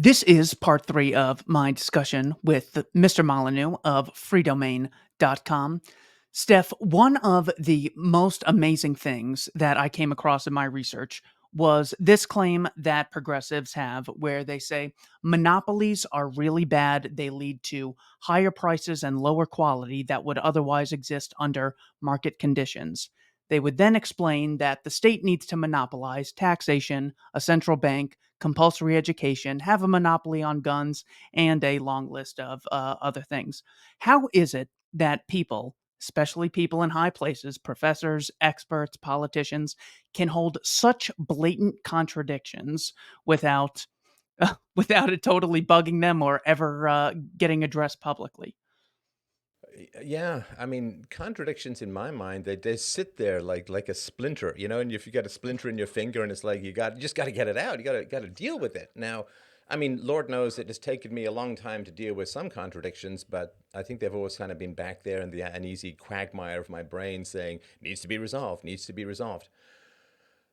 This is part three of my discussion with Mr. Molyneux of freedomain.com. Steph, one of the most amazing things that I came across in my research was this claim that progressives have, where they say monopolies are really bad. They lead to higher prices and lower quality that would otherwise exist under market conditions. They would then explain that the state needs to monopolize taxation, a central bank, compulsory education, have a monopoly on guns, and a long list of other things. How is it that people, especially people in high places, professors, experts, politicians, can hold such blatant contradictions without without it totally bugging them or ever getting addressed publicly? Yeah, I mean, contradictions in my mind, they sit there like a splinter, and if you got a splinter in your finger and it's like you just got to get it out. You got to deal with it. Now, I mean, Lord knows it has taken me a long time to deal with some contradictions, but I think they've always kind of been back there in the uneasy quagmire of my brain saying needs to be resolved, needs to be resolved.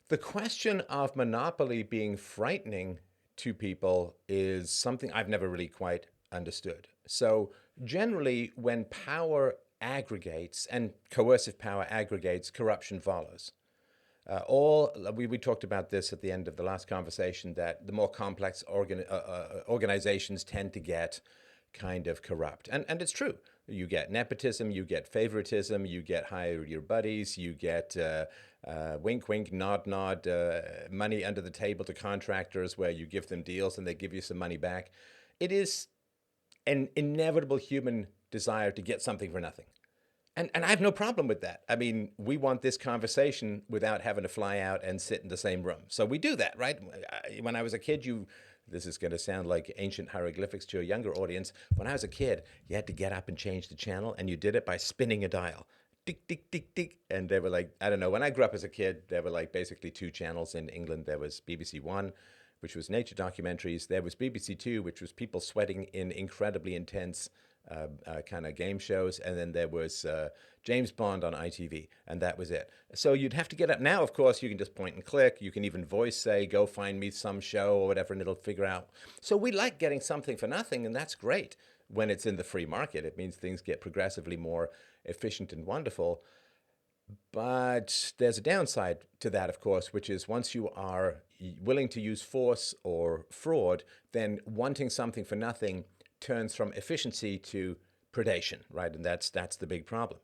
The question of monopoly being frightening to people is something I've never really quite understood. So, generally, when power aggregates and coercive power aggregates, corruption follows. We talked about this at the end of the last conversation that the more complex organizations tend to get kind of corrupt. And it's true. You get nepotism, you get favoritism, you get hire your buddies, you get wink, wink, nod, nod, money under the table to contractors where you give them deals and they give you some money back. It is an inevitable human desire to get something for nothing. And I have no problem with that. I mean, we want this conversation without having to fly out and sit in the same room. So we do that, right? When I was a kid, this is going to sound like ancient hieroglyphics to a younger audience. When I was a kid, you had to get up and change the channel, and you did it by spinning a dial. Tick, tick, tick, tick. And they were like, I don't know, when I grew up as a kid, there were like basically two channels in England. There was BBC One, which was nature documentaries. There was BBC Two, which was people sweating in incredibly intense kind of game shows, and then there was James Bond on ITV, and that was it. So you'd have to get up. Now, of course, you can just point and click. You can even voice say, "Go find me some show" or whatever, and it'll figure out. So we like getting something for nothing, and that's great when it's in the free market. It means things get progressively more efficient and wonderful. But there's a downside to that, of course, which is once you are willing to use force or fraud, then wanting something for nothing turns from efficiency to predation, right? And that's the big problem.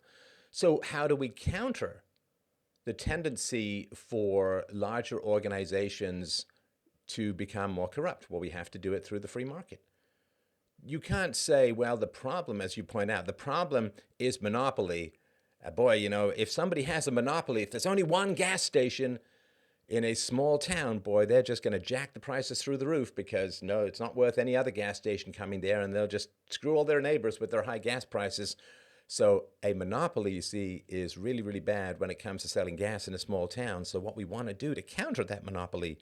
So how do we counter the tendency for larger organizations to become more corrupt? Well, we have to do it through the free market. You can't say, well, the problem, as you point out, the problem is monopoly. Boy, if somebody has a monopoly, if there's only one gas station in a small town, boy, they're just going to jack the prices through the roof because no, it's not worth any other gas station coming there, and they'll just screw all their neighbors with their high gas prices. So a monopoly, you see, is really, really bad when it comes to selling gas in a small town. So what we want to do to counter that monopoly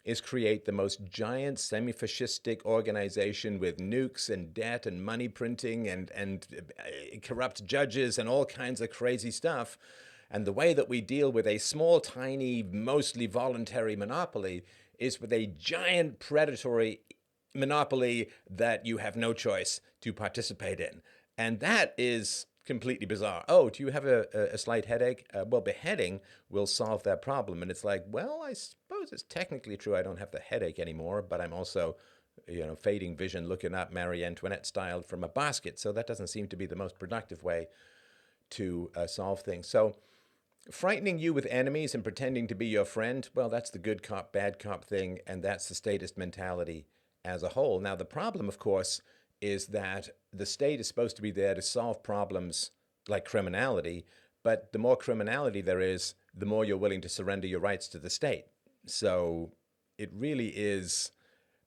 is create the most giant semi-fascistic organization with nukes and debt and money printing and corrupt judges and all kinds of crazy stuff. And the way that we deal with a small, tiny, mostly voluntary monopoly is with a giant predatory monopoly that you have no choice to participate in. And that is completely bizarre. Oh, do you have a slight headache? Well, beheading will solve that problem. And it's like, well, I suppose it's technically true. I don't have the headache anymore, but I'm also, fading vision looking up Marie Antoinette style from a basket. So that doesn't seem to be the most productive way to solve things. So frightening you with enemies and pretending to be your friend, well, that's the good cop, bad cop thing, and that's the statist mentality as a whole. Now, the problem, of course, is that the state is supposed to be there to solve problems like criminality, but the more criminality there is, the more you're willing to surrender your rights to the state. So it really is.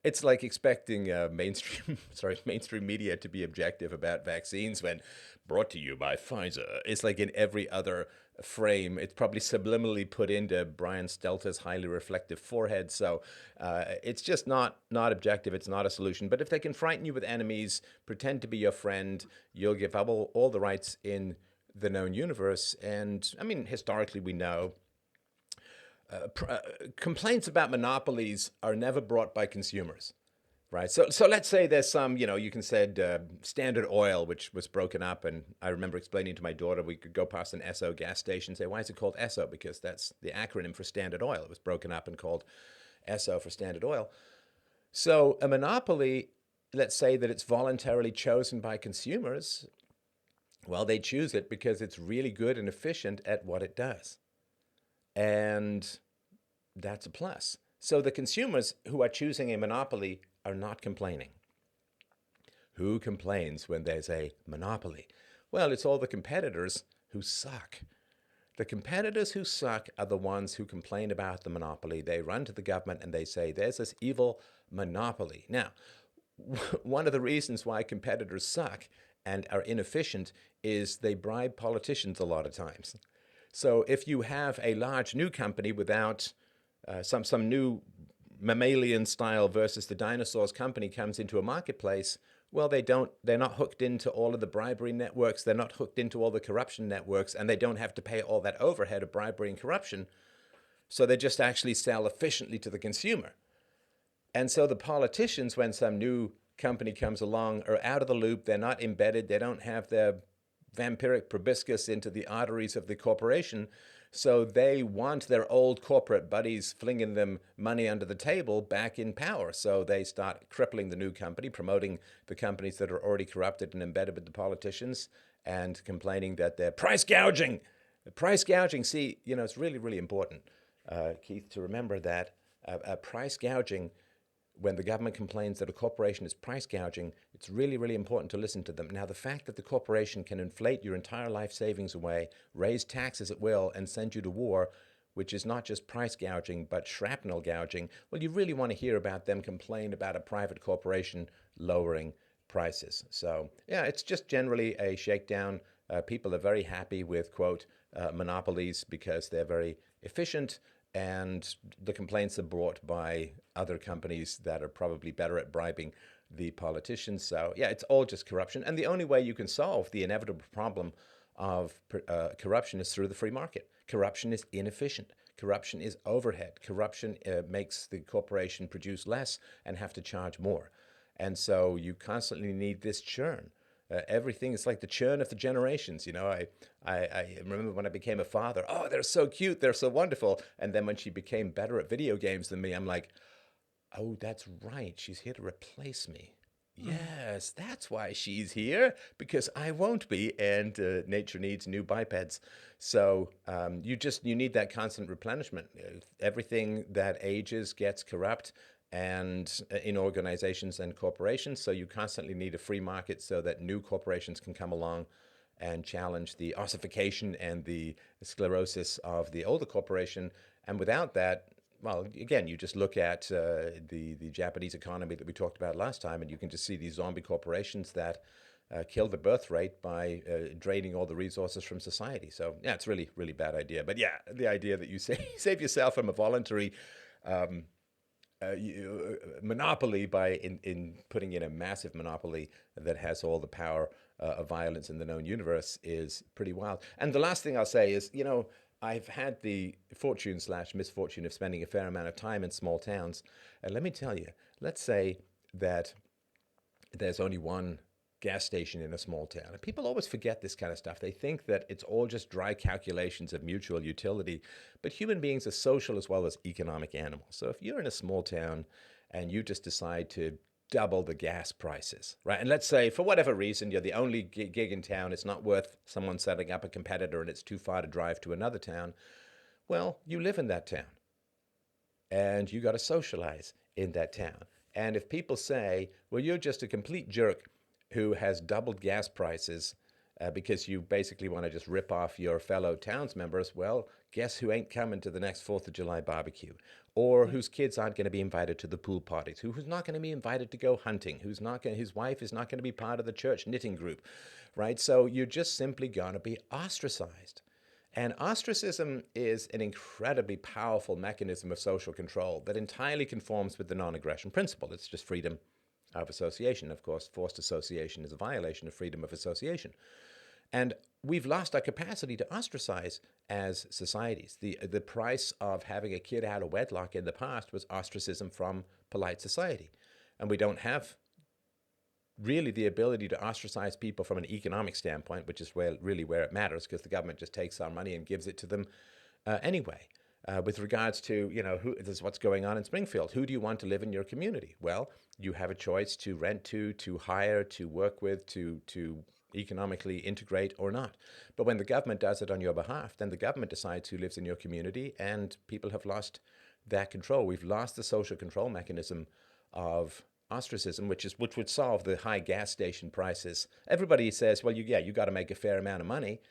It's like expecting mainstream, mainstream media to be objective about vaccines when brought to you by Pfizer. It's like in every other frame, it's probably subliminally put into Brian Stelter's highly reflective forehead. So it's just not objective. It's not a solution. But if they can frighten you with enemies, pretend to be your friend, you'll give up all the rights in the known universe. And I mean, historically, we know complaints about monopolies are never brought by consumers. Right. So let's say there's some, you can said Standard Oil, which was broken up, and I remember explaining to my daughter we could go past an Esso gas station, and say, why is it called Esso? Because that's the acronym for Standard Oil. It was broken up and called Esso for Standard Oil. So a monopoly, let's say that it's voluntarily chosen by consumers. Well, they choose it because it's really good and efficient at what it does, and that's a plus. So the consumers who are choosing a monopoly are not complaining. Who complains when there's a monopoly? Well, it's all the competitors who suck. The competitors who suck are the ones who complain about the monopoly. They run to the government and they say, there's this evil monopoly. Now, one of the reasons why competitors suck and are inefficient is they bribe politicians a lot of times. So if you have a large new company without some new mammalian style versus the dinosaurs company comes into a marketplace, well, they're not hooked into all of the bribery networks, they're not hooked into all the corruption networks, and they don't have to pay all that overhead of bribery and corruption. So they just actually sell efficiently to the consumer. And so the politicians, when some new company comes along, are out of the loop. They're not embedded. They don't have their vampiric proboscis into the arteries of the corporation. So they want their old corporate buddies flinging them money under the table back in power. So they start crippling the new company, promoting the companies that are already corrupted and embedded with the politicians, and complaining that they're price gouging. Price gouging, see, it's really, really important, Keith, to remember that price gouging, when the government complains that a corporation is price gouging, it's really, really important to listen to them. Now, the fact that the corporation can inflate your entire life savings away, raise taxes at will, and send you to war, which is not just price gouging, but shrapnel gouging, well, you really want to hear about them complain about a private corporation lowering prices. So, yeah, it's just generally a shakedown. People are very happy with, quote, monopolies because they're very efficient, and the complaints are brought by other companies that are probably better at bribing the politicians. So, yeah, it's all just corruption. And the only way you can solve the inevitable problem of corruption is through the free market. Corruption is inefficient. Corruption is overhead. Corruption makes the corporation produce less and have to charge more. And so you constantly need this churn. Everything is like the churn of the generations. I remember when I became a father, oh, they're so cute, they're so wonderful. And then when she became better at video games than me, I'm like, oh, that's right, she's here to replace me. Yes, that's why she's here, because I won't be, and nature needs new bipeds. So you need that constant replenishment. Everything that ages gets corrupt, and in organizations and corporations. So you constantly need a free market so that new corporations can come along and challenge the ossification and the sclerosis of the older corporation. And without that, well, again, you just look at the Japanese economy that we talked about last time, and you can just see these zombie corporations that kill the birth rate by draining all the resources from society. So, yeah, it's really, really bad idea. But yeah, the idea that you save yourself from a voluntary monopoly by in putting in a massive monopoly that has all the power of violence in the known universe is pretty wild. And the last thing I'll say is, I've had the fortune/misfortune of spending a fair amount of time in small towns. And let me tell you, let's say that there's only one gas station in a small town. And people always forget this kind of stuff. They think that it's all just dry calculations of mutual utility. But human beings are social as well as economic animals. So if you're in a small town and you just decide to double the gas prices, right? And let's say for whatever reason, you're the only gig in town, it's not worth someone setting up a competitor and it's too far to drive to another town. Well, you live in that town and you got to socialize in that town. And if people say, well, you're just a complete jerk who has doubled gas prices because you basically want to just rip off your fellow towns members, well, guess who ain't coming to the next 4th of July barbecue? Or whose kids aren't going to be invited to the pool parties? Who's not going to be invited to go hunting? His wife is not going to be part of the church knitting group, right? So you're just simply going to be ostracized. And ostracism is an incredibly powerful mechanism of social control that entirely conforms with the non-aggression principle. It's just freedom of association. Of course, forced association is a violation of freedom of association. And we've lost our capacity to ostracize as societies. The price of having a kid out of wedlock in the past was ostracism from polite society. and we don't have really the ability to ostracize people from an economic standpoint, which is really where it matters, because the government just takes our money and gives it to them anyway. With regards to, this is what's going on in Springfield. Who do you want to live in your community? Well, you have a choice to rent to hire, to work with, to economically integrate or not. But when the government does it on your behalf, then the government decides who lives in your community, and people have lost that control. We've lost the social control mechanism of ostracism, which would solve the high gas station prices. Everybody says, well, you got to make a fair amount of money.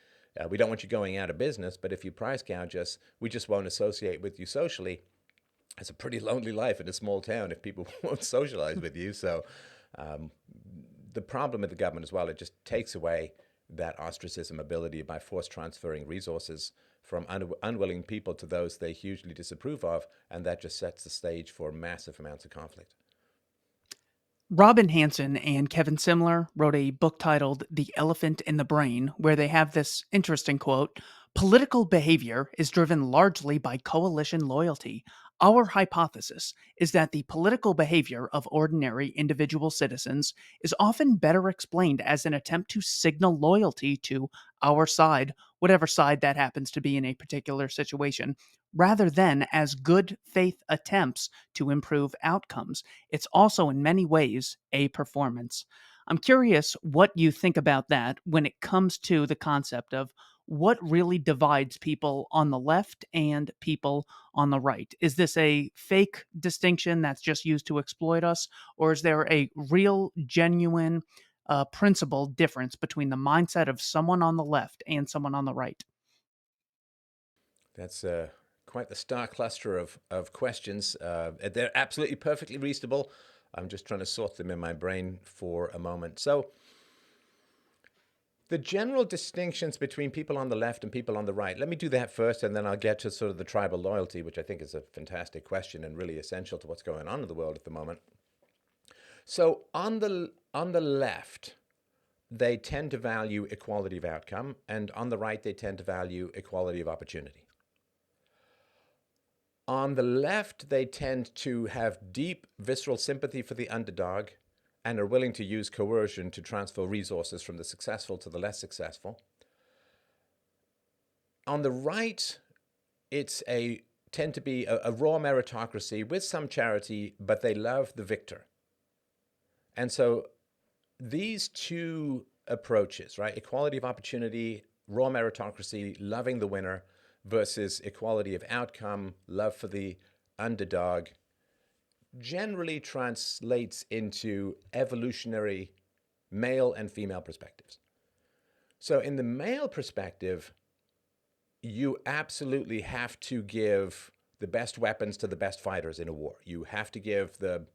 We don't want you going out of business, but if you price gouge us, we just won't associate with you socially. It's a pretty lonely life in a small town if people won't socialize with you. So the problem with the government as well, it just takes away that ostracism ability by force transferring resources from unwilling people to those they hugely disapprove of, and that just sets the stage for massive amounts of conflict. Robin Hanson and Kevin Simler wrote a book titled The Elephant in the Brain, where they have this interesting quote: "Political behavior is driven largely by coalition loyalty. Our hypothesis is that the political behavior of ordinary individual citizens is often better explained as an attempt to signal loyalty to our side, whatever side that happens to be in a particular situation, rather than as good faith attempts to improve outcomes. It's also in many ways a performance." I'm curious what you think about that when it comes to the concept of what really divides people on the left and people on the right. Is this a fake distinction that's just used to exploit us, or is there a real, genuine, principle difference between the mindset of someone on the left and someone on the right? That's quite the star cluster of questions. They're absolutely perfectly reasonable. I'm just trying to sort them in my brain for a moment. So, the general distinctions between people on the left and people on the right. Let me do that first, and then I'll get to sort of the tribal loyalty, which I think is a fantastic question and really essential to what's going on in the world at the moment. So, on the left, they tend to value equality of outcome, and on the right, they tend to value equality of opportunity. On the left, they tend to have deep visceral sympathy for the underdog and are willing to use coercion to transfer resources from the successful to the less successful. On the right, it's tend to be a raw meritocracy with some charity, but they love the victor. And so these two approaches, right? Equality of opportunity, raw meritocracy, loving the winner, versus equality of outcome, love for the underdog, generally translates into evolutionary male and female perspectives. So, in the male perspective, you absolutely have to give the best weapons to the best fighters in a war. You have to give the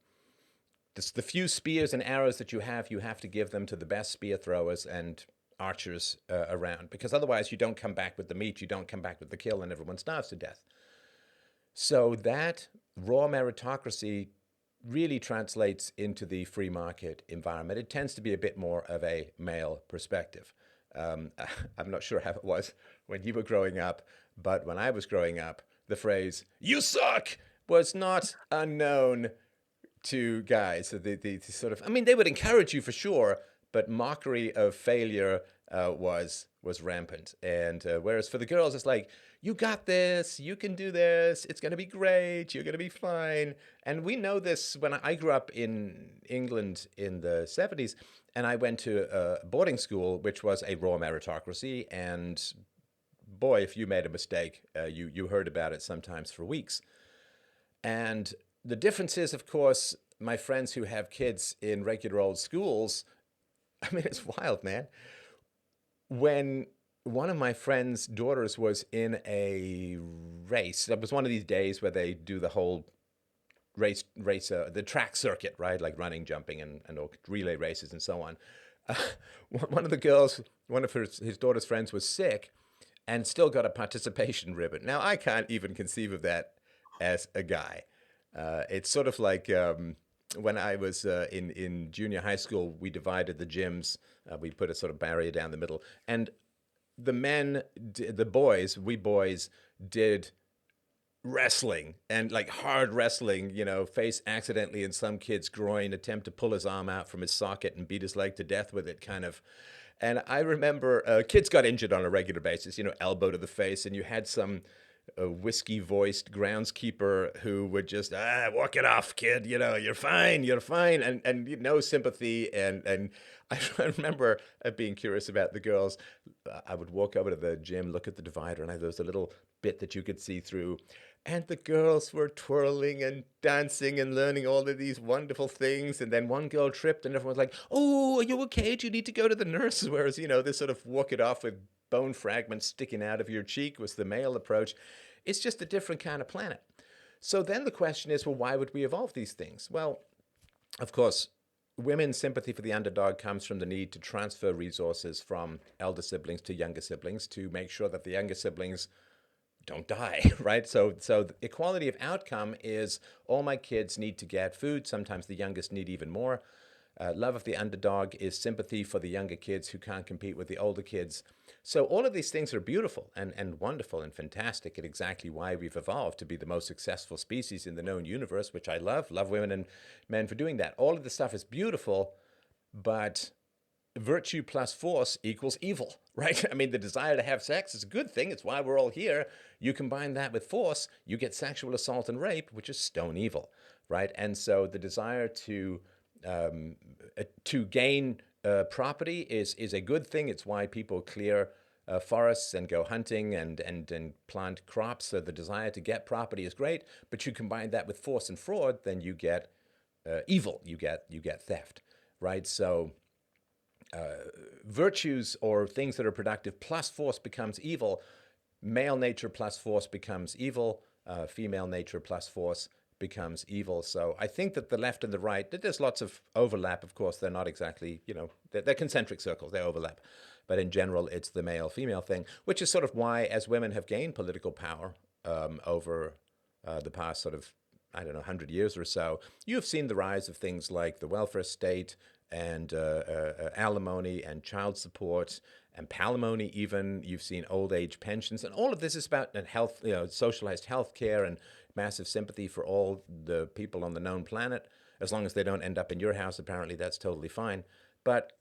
few spears and arrows that you have to give them to the best spear throwers and archers around, because otherwise you don't come back with the meat, you don't come back with the kill, and everyone starves to death. So that raw meritocracy really translates into the free market environment. It tends to be a bit more of a male perspective. I'm not sure how it was when you were growing up, but when I was growing up, the phrase "you suck" was not unknown to guys. So the sort of, I mean, they would encourage you for sure, but mockery of failure was rampant. And whereas for the girls, it's like, you got this, you can do this, it's going to be great, you're going to be fine. And we know this. When I grew up in England in the 70s, and I went to a boarding school, which was a raw meritocracy. And boy, if you made a mistake, you heard about it sometimes for weeks. And the difference is, of course, my friends who have kids in regular old schools, I mean, it's wild, man. When one of my friend's daughters was in a race, that was one of these days where they do the whole the track circuit, right? Like running, jumping, and all relay races and so on. Uh, one of the girls, one of his daughter's friends was sick and still got a participation ribbon. Now, I can't even conceive of that as a guy. It's sort of like when I was in junior high school, we divided the gyms. We put a sort of barrier down the middle. And the boys, we boys, did wrestling and like hard wrestling, face accidentally in some kid's groin, attempt to pull his arm out from his socket and beat his leg to death with it, kind of. And I remember kids got injured on a regular basis, elbow to the face, and you had some whiskey voiced groundskeeper who would just walk it off, kid. You're fine, you're fine, and no sympathy. And I remember being curious about the girls. I would walk over to the gym, look at the divider, and there was a little bit that you could see through. And the girls were twirling and dancing and learning all of these wonderful things. And then one girl tripped, and everyone was like, "Oh, are you okay? Do you need to go to the nurse?" Whereas, this sort of walk it off with bone fragments sticking out of your cheek was the male approach. It's just a different kind of planet. So then the question is, well, why would we evolve these things? Well, of course, women's sympathy for the underdog comes from the need to transfer resources from elder siblings to younger siblings to make sure that the younger siblings don't die, right? So the equality of outcome is all my kids need to get food. Sometimes the youngest need even more. Love of the underdog is sympathy for the younger kids who can't compete with the older kids. So all of these things are beautiful and wonderful and fantastic, and exactly why we've evolved to be the most successful species in the known universe, which I love. Love women and men for doing that. All of this stuff is beautiful, but virtue plus force equals evil, right? I mean, the desire to have sex is a good thing. It's why we're all here. You combine that with force, you get sexual assault and rape, which is stone evil, right? And so the desire to gain property is a good thing. It's why people clear forests and go hunting and plant crops. So the desire to get property is great, but you combine that with force and fraud, then you get evil. You get theft, right? So virtues or things that are productive plus force becomes evil. Male nature plus force becomes evil. Female nature plus force becomes evil. So I think that the left and the right, there's lots of overlap. Of course, they're not exactly, they're concentric circles, they overlap. But in general, it's the male female thing, which is sort of why, as women have gained political power over the past sort of, I don't know, 100 years or so, you've seen the rise of things like the welfare state and alimony and child support and palimony even. You've seen old age pensions. And all of this is about health, socialized health care and massive sympathy for all the people on the known planet. As long as they don't end up in your house, apparently that's totally fine. But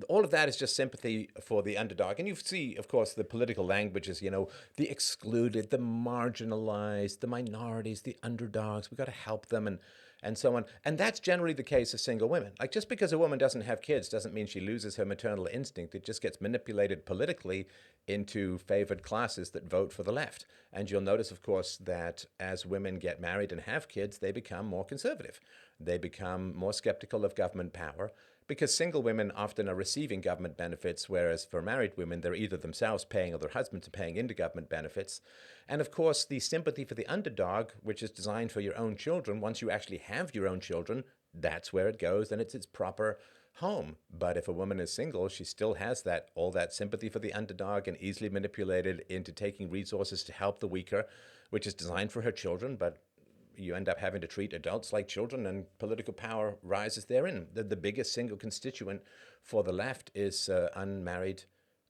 all of that is just sympathy for the underdog. And you see, of course, the political language is, the excluded, the marginalized, the minorities, the underdogs. We've got to help them and so on. And that's generally the case of single women. Like, just because a woman doesn't have kids doesn't mean she loses her maternal instinct. It just gets manipulated politically into favored classes that vote for the left. And you'll notice, of course, that as women get married and have kids, they become more conservative. They become more skeptical of government power, because single women often are receiving government benefits, whereas for married women, they're either themselves paying or their husbands are paying into government benefits. And of course, the sympathy for the underdog, which is designed for your own children, once you actually have your own children, that's where it goes, and it's its proper home. But if a woman is single, she still has all that sympathy for the underdog and easily manipulated into taking resources to help the weaker, which is designed for her children, but you end up having to treat adults like children, and political power rises therein. The biggest single constituent for the left is unmarried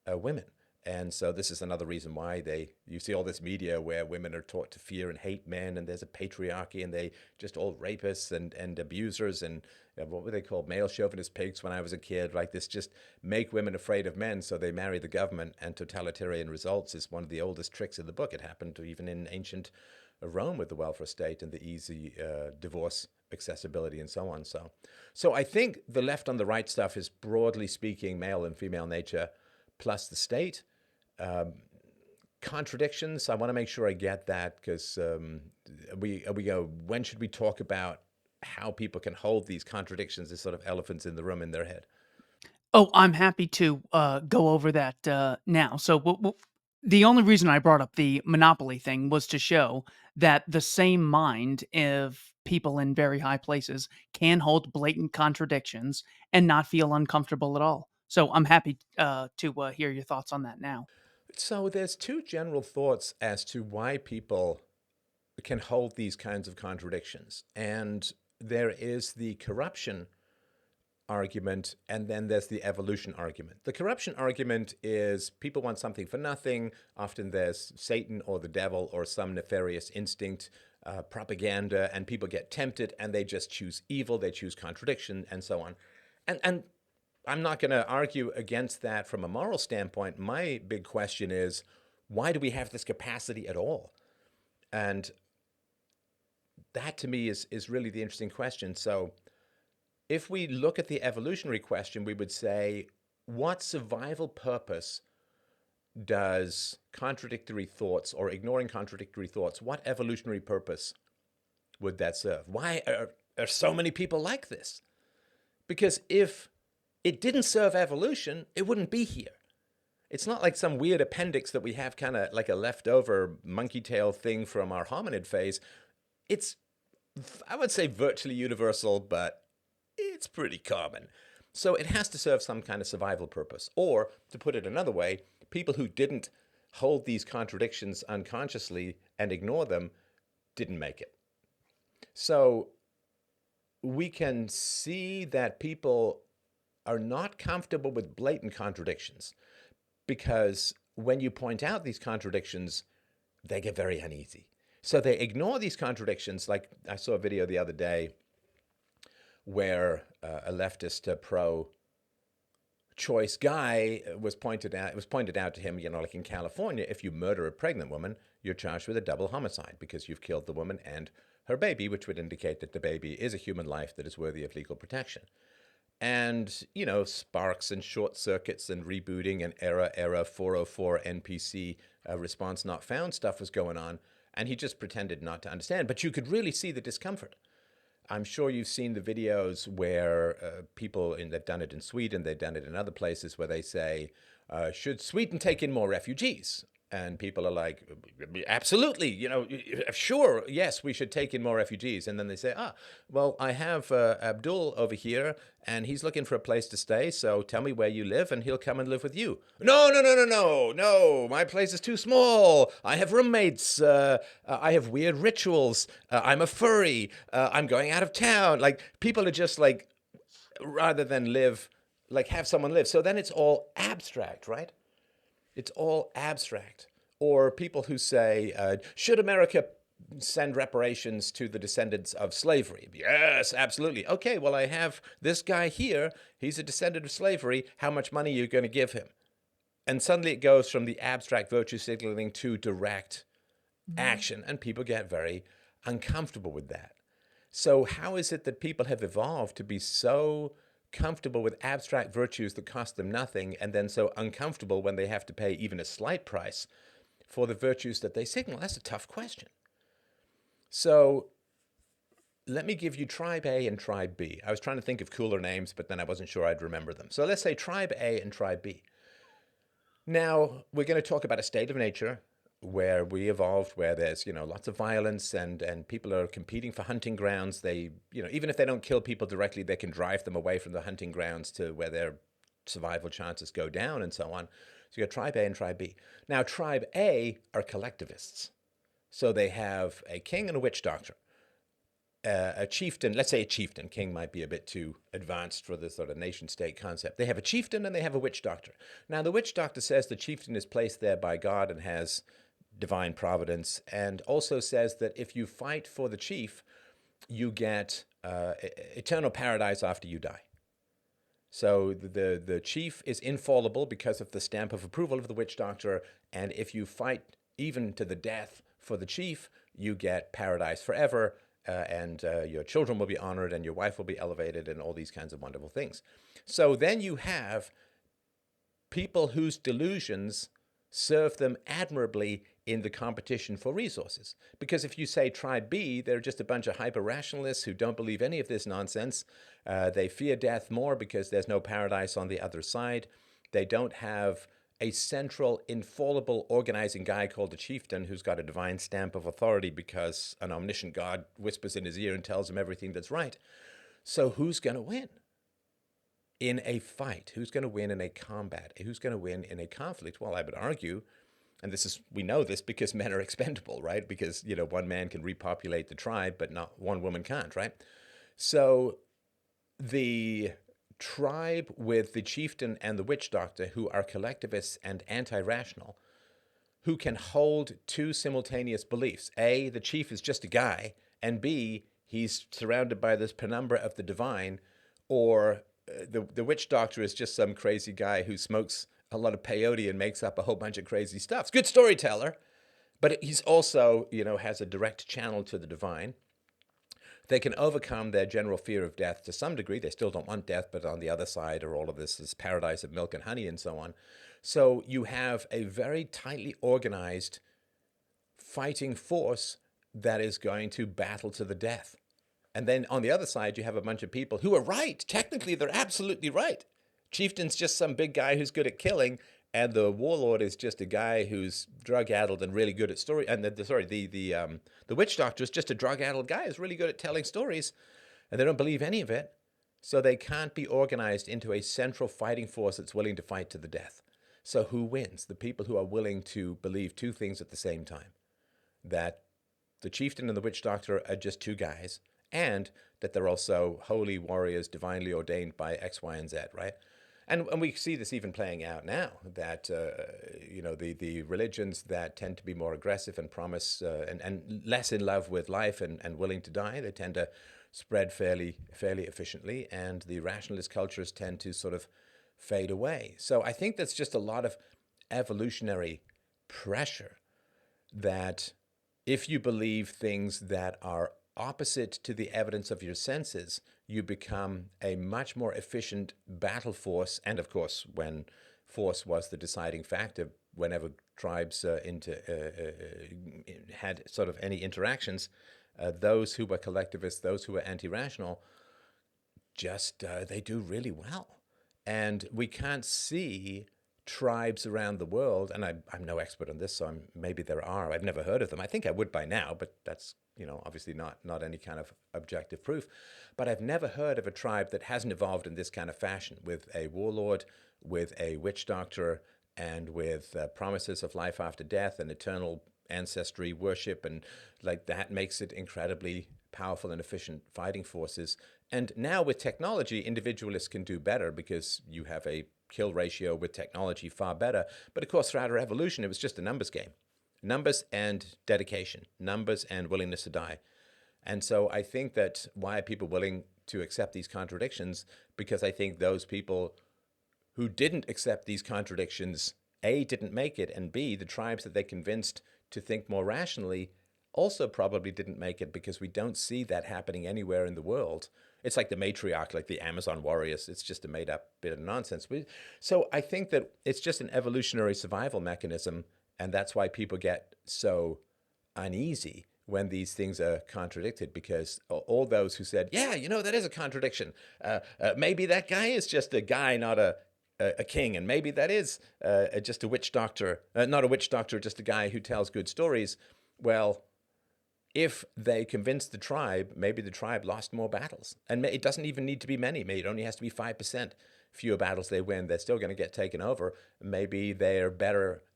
women. And so this is another reason why you see all this media where women are taught to fear and hate men, and there's a patriarchy, and they just all rapists and abusers, and what were they called? Male chauvinist pigs when I was a kid. Like, this just make women afraid of men, so they marry the government, and totalitarian results is one of the oldest tricks in the book. It happened even in ancient Rome with the welfare state and the easy divorce accessibility and so on. So I think the left on the right stuff is, broadly speaking, male and female nature plus the state. Contradictions, I want to make sure I get that, because we go, when should we talk about how people can hold these contradictions as sort of elephants in the room in their head? Oh, I'm happy to go over that now. So, the only reason I brought up the monopoly thing was to show that the same mind of people in very high places can hold blatant contradictions and not feel uncomfortable at all. So, I'm happy to hear your thoughts on that now. So there's two general thoughts as to why people can hold these kinds of contradictions. And there is the corruption argument, and then there's the evolution argument. The corruption argument is people want something for nothing. Often there's Satan or the devil or some nefarious instinct, propaganda, and people get tempted and they just choose evil, they choose contradiction, and so on. And I'm not going to argue against that from a moral standpoint. My big question is, why do we have this capacity at all? And that to me is really the interesting question. So if we look at the evolutionary question, we would say, what survival purpose does contradictory thoughts or ignoring contradictory thoughts, what evolutionary purpose would that serve? Why are so many people like this? Because if it didn't serve evolution, it wouldn't be here. It's not like some weird appendix that we have kind of like a leftover monkey tail thing from our hominid phase. It's, I would say, virtually universal, but it's pretty common. So it has to serve some kind of survival purpose. Or, to put it another way, people who didn't hold these contradictions unconsciously and ignore them didn't make it. So we can see that people are not comfortable with blatant contradictions because when you point out these contradictions, they get very uneasy. So they ignore these contradictions. Like I saw a video the other day where a leftist pro-choice guy was pointed out. It was pointed out to him, like in California, if you murder a pregnant woman, you're charged with a double homicide because you've killed the woman and her baby, which would indicate that the baby is a human life that is worthy of legal protection. And, sparks and short circuits and rebooting and error 404 NPC response not found stuff was going on. And he just pretended not to understand. But you could really see the discomfort. I'm sure you've seen the videos where they've done it in Sweden, they've done it in other places where they say, should Sweden take in more refugees? And people are like, absolutely, sure, yes, we should take in more refugees. And then they say, well, I have Abdul over here, and he's looking for a place to stay, so tell me where you live, and he'll come and live with you. No, my place is too small. I have roommates. I have weird rituals. I'm a furry. I'm going out of town. Like, people are just like, rather than live, like have someone live. So then it's all abstract, right? It's all abstract. Or people who say, should America send reparations to the descendants of slavery? Yes, absolutely. Okay, well, I have this guy here. He's a descendant of slavery. How much money are you going to give him? And suddenly it goes from the abstract virtue signaling to direct action, and people get very uncomfortable with that. So how is it that people have evolved to be so comfortable with abstract virtues that cost them nothing, and then so uncomfortable when they have to pay even a slight price for the virtues that they signal? That's a tough question. So let me give you Tribe A and Tribe B. I was trying to think of cooler names, but then I wasn't sure I'd remember them. So let's say Tribe A and Tribe B. Now, we're going to talk about a state of nature where we evolved, where there's, lots of violence and people are competing for hunting grounds. They, even if they don't kill people directly, they can drive them away from the hunting grounds to where their survival chances go down and so on. So you got Tribe A and Tribe B. Now, Tribe A are collectivists. So they have a king and a witch doctor. A chieftain, let's say a chieftain. King might be a bit too advanced for this sort of nation-state concept. They have a chieftain and they have a witch doctor. Now, the witch doctor says the chieftain is placed there by God and has divine providence, and also says that if you fight for the chief, you get eternal paradise after you die. So the chief is infallible because of the stamp of approval of the witch doctor, and if you fight even to the death for the chief, you get paradise forever, and your children will be honored, and your wife will be elevated, and all these kinds of wonderful things. So then you have people whose delusions serve them admirably in the competition for resources. Because if you say Tribe B, they're just a bunch of hyper-rationalists who don't believe any of this nonsense. They fear death more because there's no paradise on the other side. They don't have a central, infallible, organizing guy called the chieftain who's got a divine stamp of authority because an omniscient God whispers in his ear and tells him everything that's right. So who's going to win in a fight? Who's going to win in a combat? Who's going to win in a conflict? Well, I would argue, and we know this because men are expendable, right? Because, one man can repopulate the tribe, but not one woman can't, right? So the tribe with the chieftain and the witch doctor, who are collectivists and anti-rational, who can hold two simultaneous beliefs. A, the chief is just a guy, and B, he's surrounded by this penumbra of the divine, or the witch doctor is just some crazy guy who smokes a lot of peyote and makes up a whole bunch of crazy stuff. It's a good storyteller, but he's also, has a direct channel to the divine. They can overcome their general fear of death to some degree. They still don't want death, but on the other side are all of this paradise of milk and honey and so on. So you have a very tightly organized fighting force that is going to battle to the death. And then on the other side, you have a bunch of people who are right. Technically, they're absolutely right. Chieftain's just some big guy who's good at killing, and the warlord is just a guy who's drug-addled and really good at story. And the witch doctor is just a drug-addled guy who's really good at telling stories, and they don't believe any of it. So they can't be organized into a central fighting force that's willing to fight to the death. So who wins? The people who are willing to believe two things at the same time: that the chieftain and the witch doctor are just two guys, and that they're also holy warriors divinely ordained by X, Y, and Z, right? And we see this even playing out now, that the religions that tend to be more aggressive and promise and less in love with life and willing to die, they tend to spread fairly efficiently, and the rationalist cultures tend to sort of fade away. So I think that's just a lot of evolutionary pressure, that if you believe things that are opposite to the evidence of your senses, you become a much more efficient battle force. And of course, when force was the deciding factor, whenever tribes had sort of any interactions, those who were collectivists, those who were anti-rational, just they do really well. And we can't see tribes around the world, and I'm no expert on this, so maybe there are. I've never heard of them. I think I would by now, but that's obviously not any kind of objective proof. But I've never heard of a tribe that hasn't evolved in this kind of fashion, with a warlord, with a witch doctor, and with promises of life after death and eternal ancestry worship, and like that makes it incredibly powerful and efficient fighting forces. And now with technology, individualists can do better because you have a kill ratio with technology far better. But of course, throughout our evolution, it was just a numbers game. Numbers and dedication, numbers and willingness to die. And so I think that why are people willing to accept these contradictions? Because I think those people who didn't accept these contradictions, A, didn't make it, and B, the tribes that they convinced to think more rationally also probably didn't make it, because we don't see that happening anywhere in the world. It's like the matriarch, like the Amazon warriors. It's just a made-up bit of nonsense. So I think that it's just an evolutionary survival mechanism, and that's why people get so uneasy when these things are contradicted, because all those who said, yeah, that is a contradiction. Maybe that guy is just a guy, not a king, and maybe that is just a witch doctor, not a witch doctor, just a guy who tells good stories. Well, if they convince the tribe, maybe the tribe lost more battles. And it doesn't even need to be many. Maybe it only has to be 5% fewer battles they win. They're still going to get taken over. Maybe they're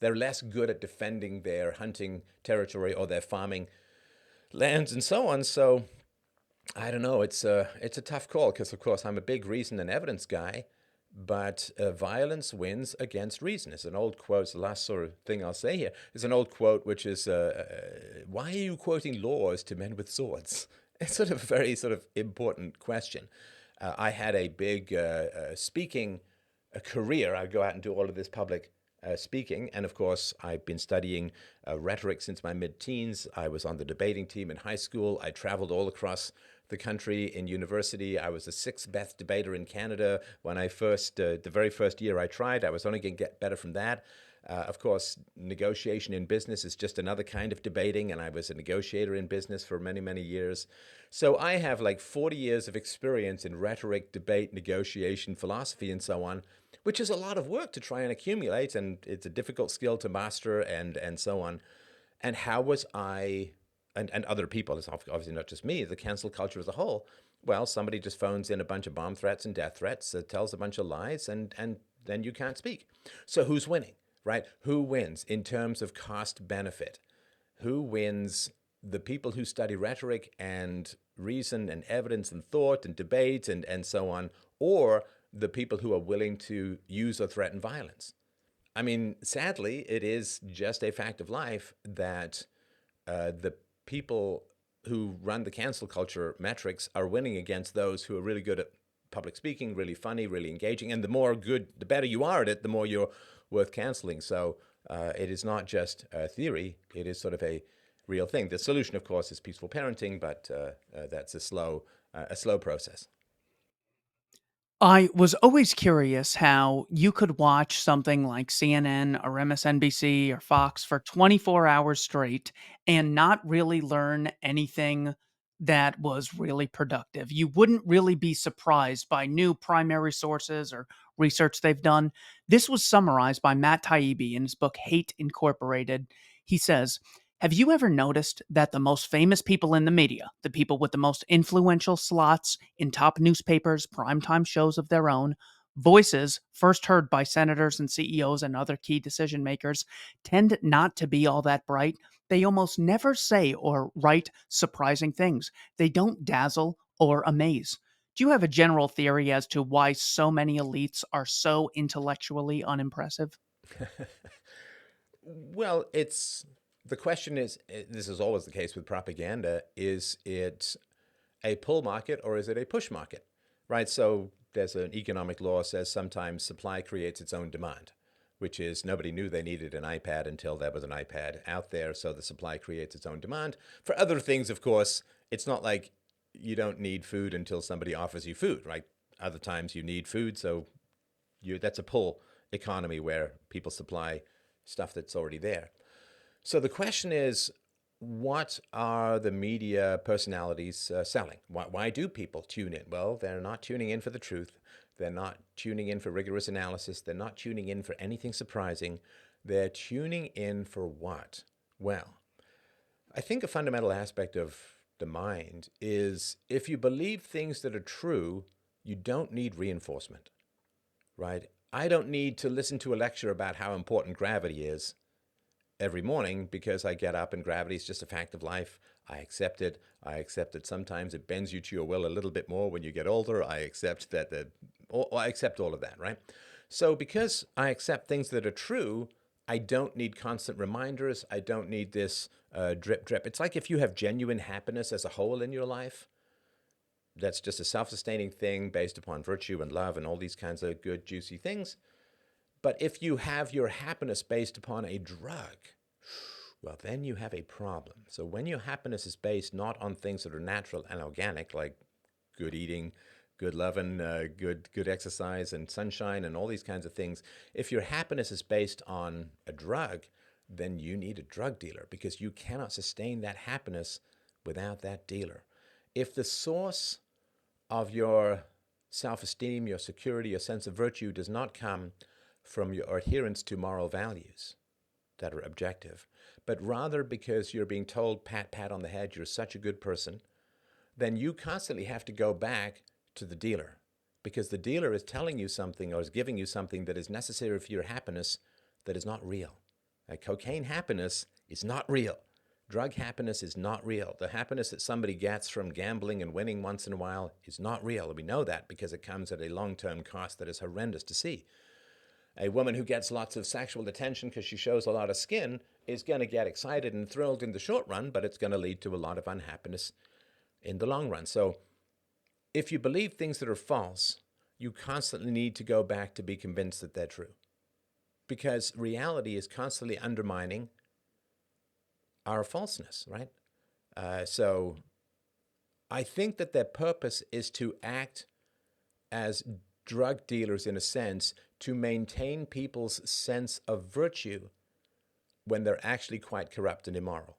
less good at defending their hunting territory or their farming lands and so on. So I don't know. It's a tough call, because, of course, I'm a big reason and evidence guy. But violence wins against reason. It's an old quote. It's the last sort of thing I'll say here. It's an old quote, which is, why are you quoting laws to men with swords? It's sort of a very sort of important question. I had a big speaking career. I go out and do all of this public speaking. And of course, I've been studying rhetoric since my mid-teens. I was on the debating team in high school. I traveled all across the country in university. I was the sixth best debater in Canada when I the very first year I tried. I was only going to get better from that. Of course, negotiation in business is just another kind of debating, and I was a negotiator in business for many, many years. So I have like 40 years of experience in rhetoric, debate, negotiation, philosophy, and so on, which is a lot of work to try and accumulate, and it's a difficult skill to master, and so on. And how was I, and other people, it's obviously not just me, the cancel culture as a whole, well, somebody just phones in a bunch of bomb threats and death threats, tells a bunch of lies, and then you can't speak. So who's winning, right? Who wins in terms of cost benefit? Who wins? The people who study rhetoric and reason and evidence and thought and debate and so on, or the people who are willing to use or threaten violence. I mean, sadly, it is just a fact of life that the people who run the cancel culture metrics are winning against those who are really good at public speaking, really funny, really engaging. And the better you are at it, the more you're worth canceling. So it is not just a theory, it is sort of a real thing. The solution, of course, is peaceful parenting, but that's a slow process. I was always curious how you could watch something like CNN or MSNBC or Fox for 24 hours straight and not really learn anything that was really productive. You wouldn't really be surprised by new primary sources or research they've done. This was summarized by Matt Taibbi in his book Hate Incorporated. He says, have you ever noticed that the most famous people in the media, the people with the most influential slots in top newspapers, primetime shows of their own, voices first heard by senators and CEOs and other key decision makers, tend not to be all that bright? They almost never say or write surprising things. They don't dazzle or amaze. Do you have a general theory as to why so many elites are so intellectually unimpressive? Well, it's the question is this is always the case with propaganda, is it a pull market or is it a push market? Right? So there's an economic law says sometimes supply creates its own demand, which is nobody knew they needed an iPad until there was an iPad out there, so the supply creates its own demand. For other things, of course, it's not like you don't need food until somebody offers you food, right? Other times you need food, so that's a pull economy where people supply stuff that's already there. So the question is, what are the media personalities selling? Why do people tune in? Well, they're not tuning in for the truth. They're not tuning in for rigorous analysis. They're not tuning in for anything surprising. They're tuning in for what? Well, I think a fundamental aspect of the mind is if you believe things that are true, you don't need reinforcement, right? I don't need to listen to a lecture about how important gravity is every morning because I get up and gravity is just a fact of life. I accept it. I accept that sometimes it bends you to your will a little bit more when you get older. I accept that I accept all of that, right? So because I accept things that are true, I don't need constant reminders. I don't need this drip drip. It's like if you have genuine happiness as a whole in your life, that's just a self-sustaining thing based upon virtue and love and all these kinds of good juicy things. But if you have your happiness based upon a drug, well, then you have a problem. So when your happiness is based not on things that are natural and organic, like good eating, good loving, good exercise, and sunshine, and all these kinds of things, if your happiness is based on a drug, then you need a drug dealer because you cannot sustain that happiness without that dealer. If the source of your self-esteem, your security, your sense of virtue does not come from your adherence to moral values that are objective, but rather because you're being told, pat, pat on the head, you're such a good person, then you constantly have to go back to the dealer because the dealer is telling you something or is giving you something that is necessary for your happiness that is not real. Like cocaine happiness is not real. Drug happiness is not real. The happiness that somebody gets from gambling and winning once in a while is not real. And we know that because it comes at a long-term cost that is horrendous to see. A woman who gets lots of sexual attention because she shows a lot of skin is going to get excited and thrilled in the short run, but it's going to lead to a lot of unhappiness in the long run. So if you believe things that are false, you constantly need to go back to be convinced that they're true because reality is constantly undermining our falseness, right? So I think that their purpose is to act as drug dealers in a sense to maintain people's sense of virtue when they're actually quite corrupt and immoral.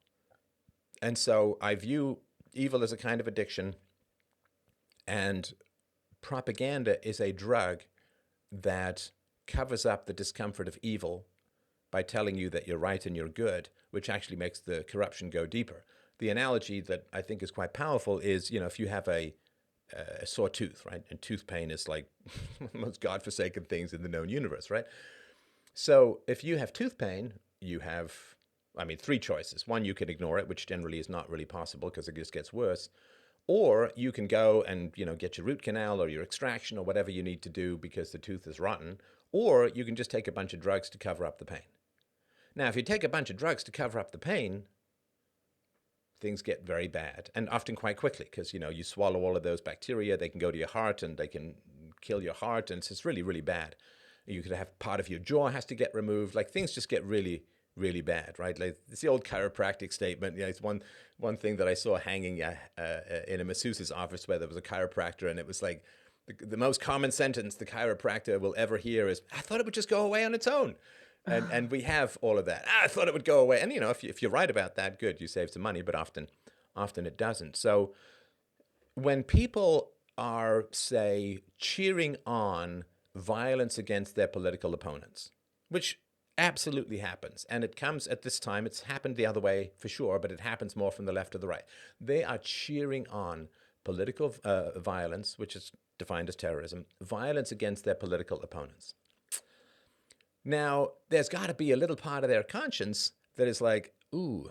And so I view evil as a kind of addiction, and propaganda is a drug that covers up the discomfort of evil by telling you that you're right and you're good, which actually makes the corruption go deeper. The analogy that I think is quite powerful is, if you have a sore tooth, right? And tooth pain is like one of the most godforsaken things in the known universe, right? So if you have tooth pain, you have, three choices. One, you can ignore it, which generally is not really possible because it just gets worse. Or you can go and, get your root canal or your extraction or whatever you need to do because the tooth is rotten. Or you can just take a bunch of drugs to cover up the pain. Now, if you take a bunch of drugs to cover up the pain, things get very bad, and often quite quickly, because you swallow all of those bacteria, they can go to your heart and they can kill your heart, and it's just really, really bad. You could have part of your jaw has to get removed. Like, things just get really, really bad, right? Like, it's the old chiropractic statement. It's one thing that I saw hanging in a masseuse's office where there was a chiropractor, and it was like the most common sentence the chiropractor will ever hear is, "I thought it would just go away on its own." And we have all of that. I thought it would go away. And if you're right about that, good, you save some money, but often it doesn't. So when people are, say, cheering on violence against their political opponents, which absolutely happens, and it comes at this time, it's happened the other way for sure, but it happens more from the left or the right. They are cheering on political violence, which is defined as terrorism, violence against their political opponents. Now, there's got to be a little part of their conscience that is like, ooh,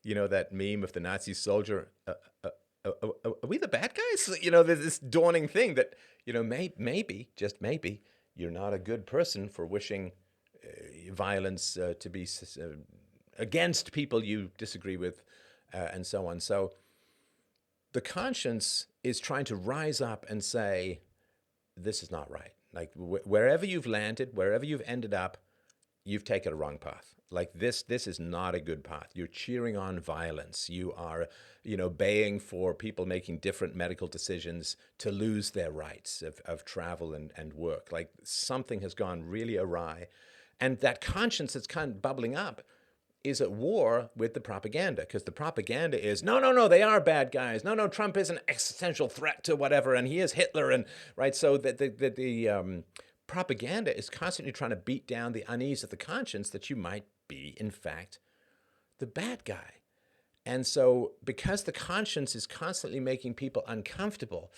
that meme of the Nazi soldier. Are we the bad guys? There's this dawning thing that, maybe, just maybe, you're not a good person for wishing violence to be against people you disagree with, and so on. So the conscience is trying to rise up and say, this is not right. Like, wherever you've landed, wherever you've ended up, you've taken a wrong path. Like, this is not a good path. You're cheering on violence. You are, baying for people making different medical decisions to lose their rights of travel and work. Like, something has gone really awry. And that conscience that's kind of bubbling up is at war with the propaganda, because the propaganda is, no, they are bad guys. No, Trump is an existential threat to whatever, and he is Hitler, and right. So that the propaganda is constantly trying to beat down the unease of the conscience that you might be, in fact, the bad guy. And so, because the conscience is constantly making people uncomfortable,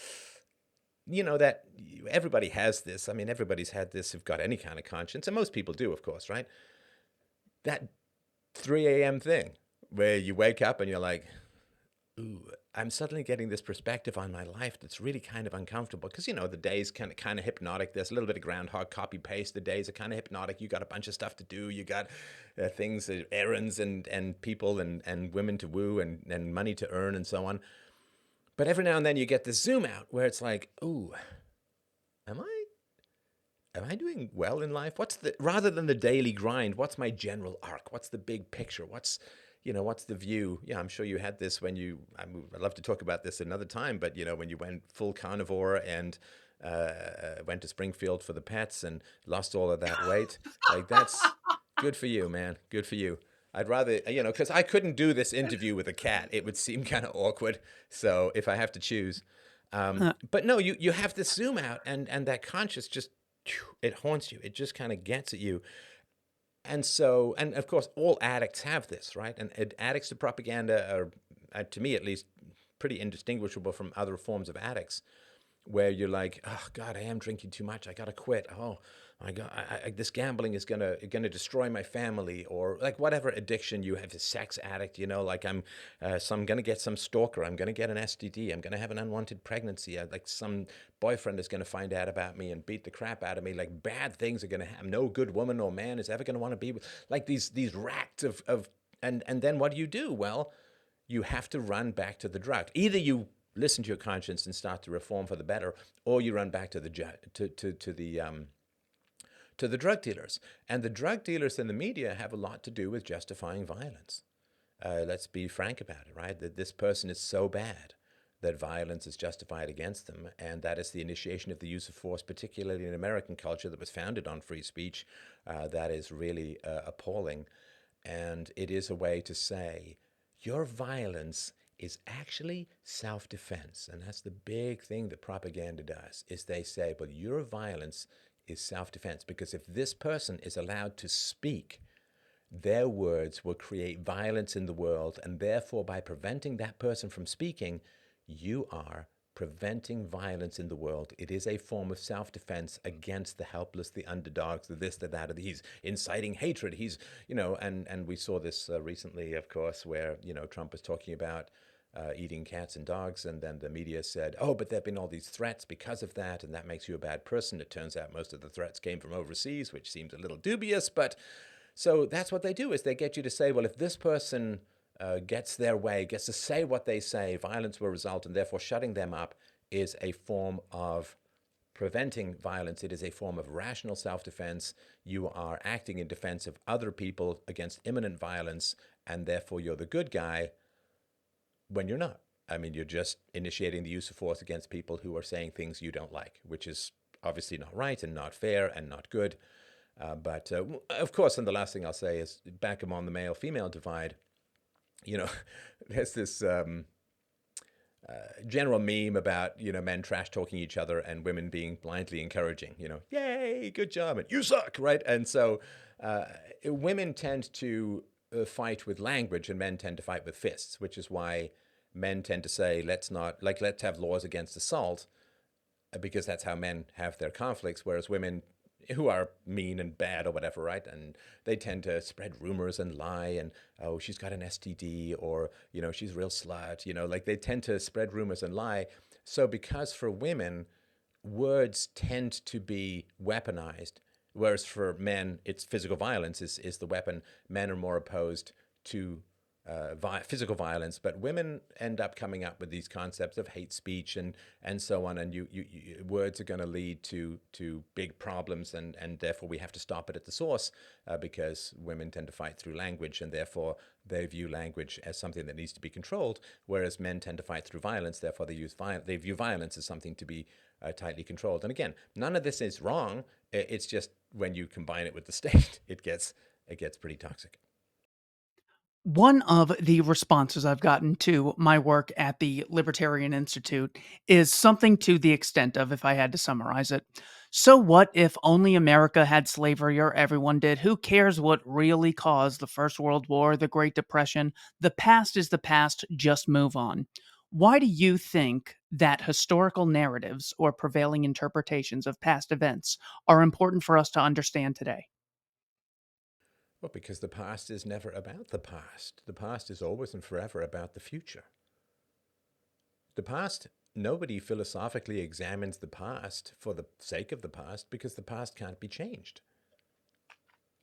that everybody has this. I mean, everybody's had this who've got any kind of conscience, and most people do, of course, right? That 3 a.m. thing where you wake up and you're like, ooh, I'm suddenly getting this perspective on my life that's really kind of uncomfortable, because the day's kind of hypnotic. There's a little bit of groundhog copy paste. The days are kind of hypnotic. You got a bunch of stuff to do. You got things, errands and people and women to woo and money to earn and so on. But every now and then you get this zoom out where it's like, ooh, am I doing well in life? Rather than the daily grind, what's my general arc? What's the big picture? What's the view? Yeah, I'm sure you had this when I'd love to talk about this another time, but when you went full carnivore and went to Springfield for the pets and lost all of that weight, like, that's good for you, man. Good for you. I'd rather, because I couldn't do this interview with a cat. It would seem kind of awkward. So if I have to choose, but no, you have this zoom out, and that conscious just, it haunts you. It just kind of gets at you. And so, and of course, all addicts have this, right? And addicts to propaganda are, to me at least, pretty indistinguishable from other forms of addicts, where you're like, oh God, I am drinking too much. I gotta quit. Oh my God, this gambling is gonna destroy my family, or like whatever addiction you have, a sex addict. Like so I'm gonna get some stalker. I'm gonna get an STD. I'm gonna have an unwanted pregnancy. Like some boyfriend is gonna find out about me and beat the crap out of me. Like, bad things are gonna happen. No good woman or man is ever gonna want to be with. Like, these racks of and then what do? Well, you have to run back to the drug. Either you listen to your conscience and start to reform for the better, or you run back to the drug dealers. And the drug dealers in the media have a lot to do with justifying violence. Let's be frank about it, right? That this person is so bad that violence is justified against them, and that is the initiation of the use of force, particularly in American culture that was founded on free speech. That is really appalling. And it is a way to say, your violence is actually self-defense. And that's the big thing that propaganda does, is they say, but your violence is self-defense, because if this person is allowed to speak, their words will create violence in the world, and therefore, by preventing that person from speaking, you are preventing violence in the world. It is a form of self-defense against the helpless, the underdogs, the this, the that, or the, he's inciting hatred. He's, and we saw this recently, of course, where, Trump was talking about eating cats and dogs. And then the media said, oh, but there have been all these threats because of that, and that makes you a bad person. It turns out most of the threats came from overseas, which seems a little dubious. But so that's what they do, is they get you to say, well, if this person gets their way, gets to say what they say, violence will result, and therefore shutting them up is a form of preventing violence. It is a form of rational self-defense. You are acting in defense of other people against imminent violence, and therefore you're the good guy when you're not. I mean, you're just initiating the use of force against people who are saying things you don't like, which is obviously not right and not fair and not good. But of course, and the last thing I'll say is back among the male-female divide, you know, there's this general meme about, men trash talking each other and women being blindly encouraging, yay, good job, and you suck, right? And so women tend to fight with language and men tend to fight with fists, which is why men tend to say, let's have laws against assault, because that's how men have their conflicts, whereas women who are mean and bad or whatever, right? And they tend to spread rumors and lie and, oh, she's got an STD, or, she's a real slut, like they tend to spread rumors and lie. So because for women, words tend to be weaponized, whereas for men, it's physical violence is the weapon. Men are more opposed to physical violence, but women end up coming up with these concepts of hate speech and so on, and words are going to lead to big problems, and therefore we have to stop it at the source, because women tend to fight through language, and therefore they view language as something that needs to be controlled, whereas men tend to fight through violence, therefore they view violence as something to be tightly controlled. And again, none of this is wrong. It's just when you combine it with the state, it gets pretty toxic. One of the responses I've gotten to my work at the Libertarian Institute is something to the extent of, if I had to summarize it, so what if only America had slavery or everyone did? Who cares what really caused the First World War, the Great Depression? The past is the past, just move on. Why do you think that historical narratives or prevailing interpretations of past events are important for us to understand today? Well, because the past is never about the past. The past is always and forever about the future. The past, nobody philosophically examines the past for the sake of the past, because the past can't be changed.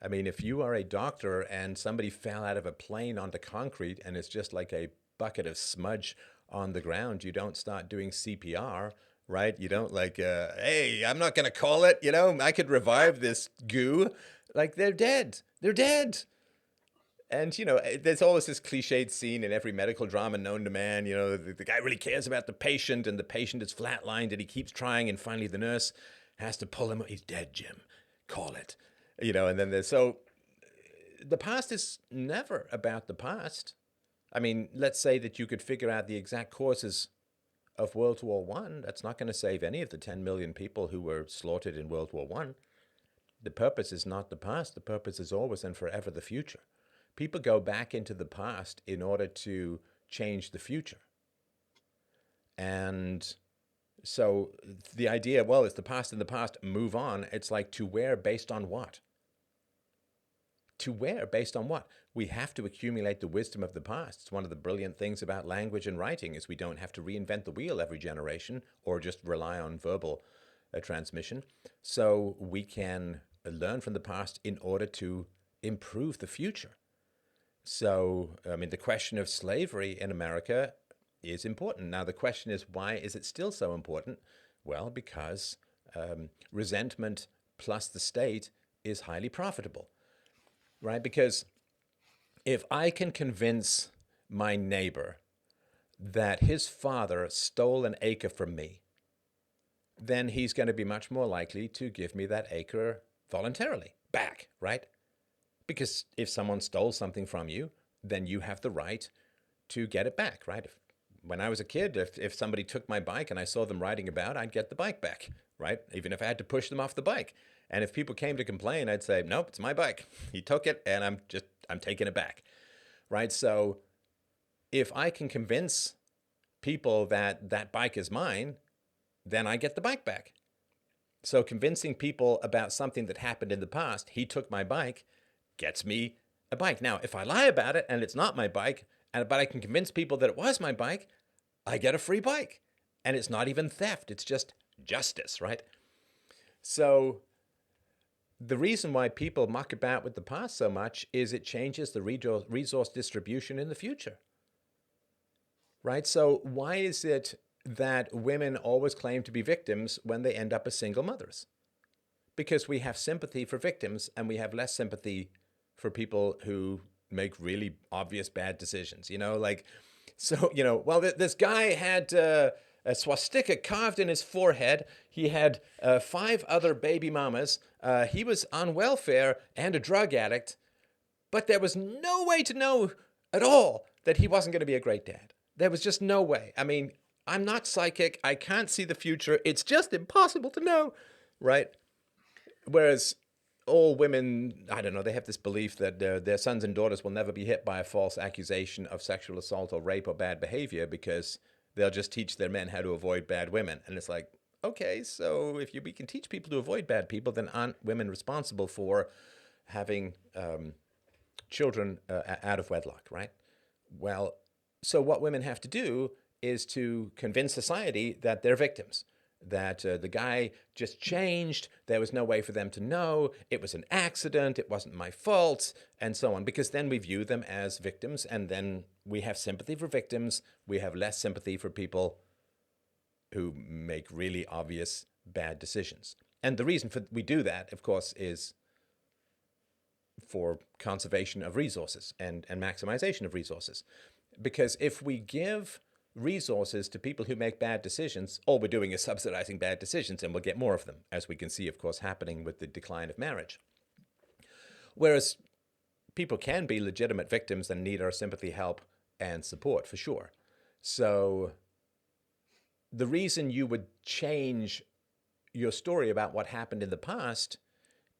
I mean, if you are a doctor and somebody fell out of a plane onto concrete and it's just like a bucket of smudge on the ground, you don't start doing CPR, right? You don't hey, I'm not going to call it, I could revive this goo. Like, they're dead. They're dead. And, there's always this cliched scene in every medical drama known to man, the guy really cares about the patient and the patient is flatlined and he keeps trying, and finally the nurse has to pull him. He's dead, Jim. Call it. And then so the past is never about the past. I mean, let's say that you could figure out the exact causes of World War I. That's not going to save any of the 10 million people who were slaughtered in World War I. The purpose is not the past. The purpose is always and forever the future. People go back into the past in order to change the future. And so the idea, well, it's the past in the past, move on. It's like, to where, based on what? To where, based on what? We have to accumulate the wisdom of the past. It's one of the brilliant things about language and writing, is we don't have to reinvent the wheel every generation or just rely on verbal transmission. So we can learn from the past in order to improve the future. So, I mean, the question of slavery in America is important. Now, the question is, why is it still so important? Well, because resentment plus the state is highly profitable, right? Because if I can convince my neighbor that his father stole an acre from me, then he's going to be much more likely to give me that acre voluntarily back, right? Because if someone stole something from you, then you have the right to get it back, right? When I was a kid, if somebody took my bike and I saw them riding about, I'd get the bike back, right? Even if I had to push them off the bike. And if people came to complain, I'd say, nope, it's my bike. He took it and I'm taking it back, right? So if I can convince people that that bike is mine, then I get the bike back. So convincing people about something that happened in the past, he took my bike, gets me a bike. Now, if I lie about it and it's not my bike, but I can convince people that it was my bike, I get a free bike. And it's not even theft, it's just justice, right? So the reason why people muck about with the past so much is it changes the resource distribution in the future, right? So why is it that women always claim to be victims when they end up as single mothers? Because we have sympathy for victims and we have less sympathy for people who make really obvious bad decisions. Well, this guy had a swastika carved in his forehead. He had 5 other baby mamas. He was on welfare and a drug addict. But there was no way to know at all that he wasn't going to be a great dad. There was just no way. I mean, I'm not psychic. I can't see the future. It's just impossible to know, right? Whereas all women, I don't know, they have this belief that their sons and daughters will never be hit by a false accusation of sexual assault or rape or bad behavior because they'll just teach their men how to avoid bad women. And it's like, okay, so if we can teach people to avoid bad people, then aren't women responsible for having children out of wedlock, right? Well, so what women have to do is to convince society that they're victims, that the guy just changed, there was no way for them to know, it was an accident, it wasn't my fault, and so on, because then we view them as victims, and then we have sympathy for victims, we have less sympathy for people who make really obvious bad decisions. And the reason we do that, of course, is for conservation of resources and maximization of resources. Because if we give resources to people who make bad decisions, all we're doing is subsidizing bad decisions, and we'll get more of them, as we can see, of course, happening with the decline of marriage. Whereas people can be legitimate victims and need our sympathy, help, and support, for sure. So the reason you would change your story about what happened in the past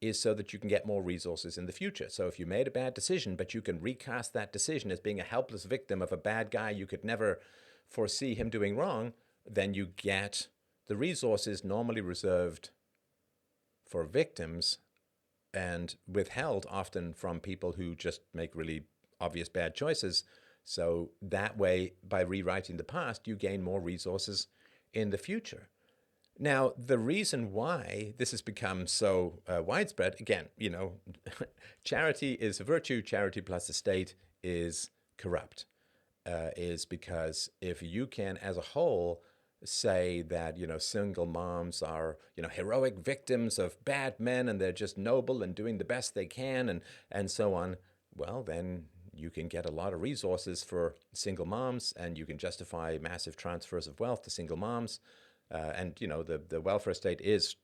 is so that you can get more resources in the future. So if you made a bad decision, but you can recast that decision as being a helpless victim of a bad guy you could never foresee him doing wrong, then you get the resources normally reserved for victims and withheld often from people who just make really obvious bad choices. So that way, by rewriting the past, you gain more resources in the future. Now, the reason why this has become so widespread, again, charity is a virtue, charity plus the state is corrupt, is because if you can, as a whole, say that, single moms are, heroic victims of bad men and they're just noble and doing the best they can and so on, well, then you can get a lot of resources for single moms and you can justify massive transfers of wealth to single moms. And the welfare state is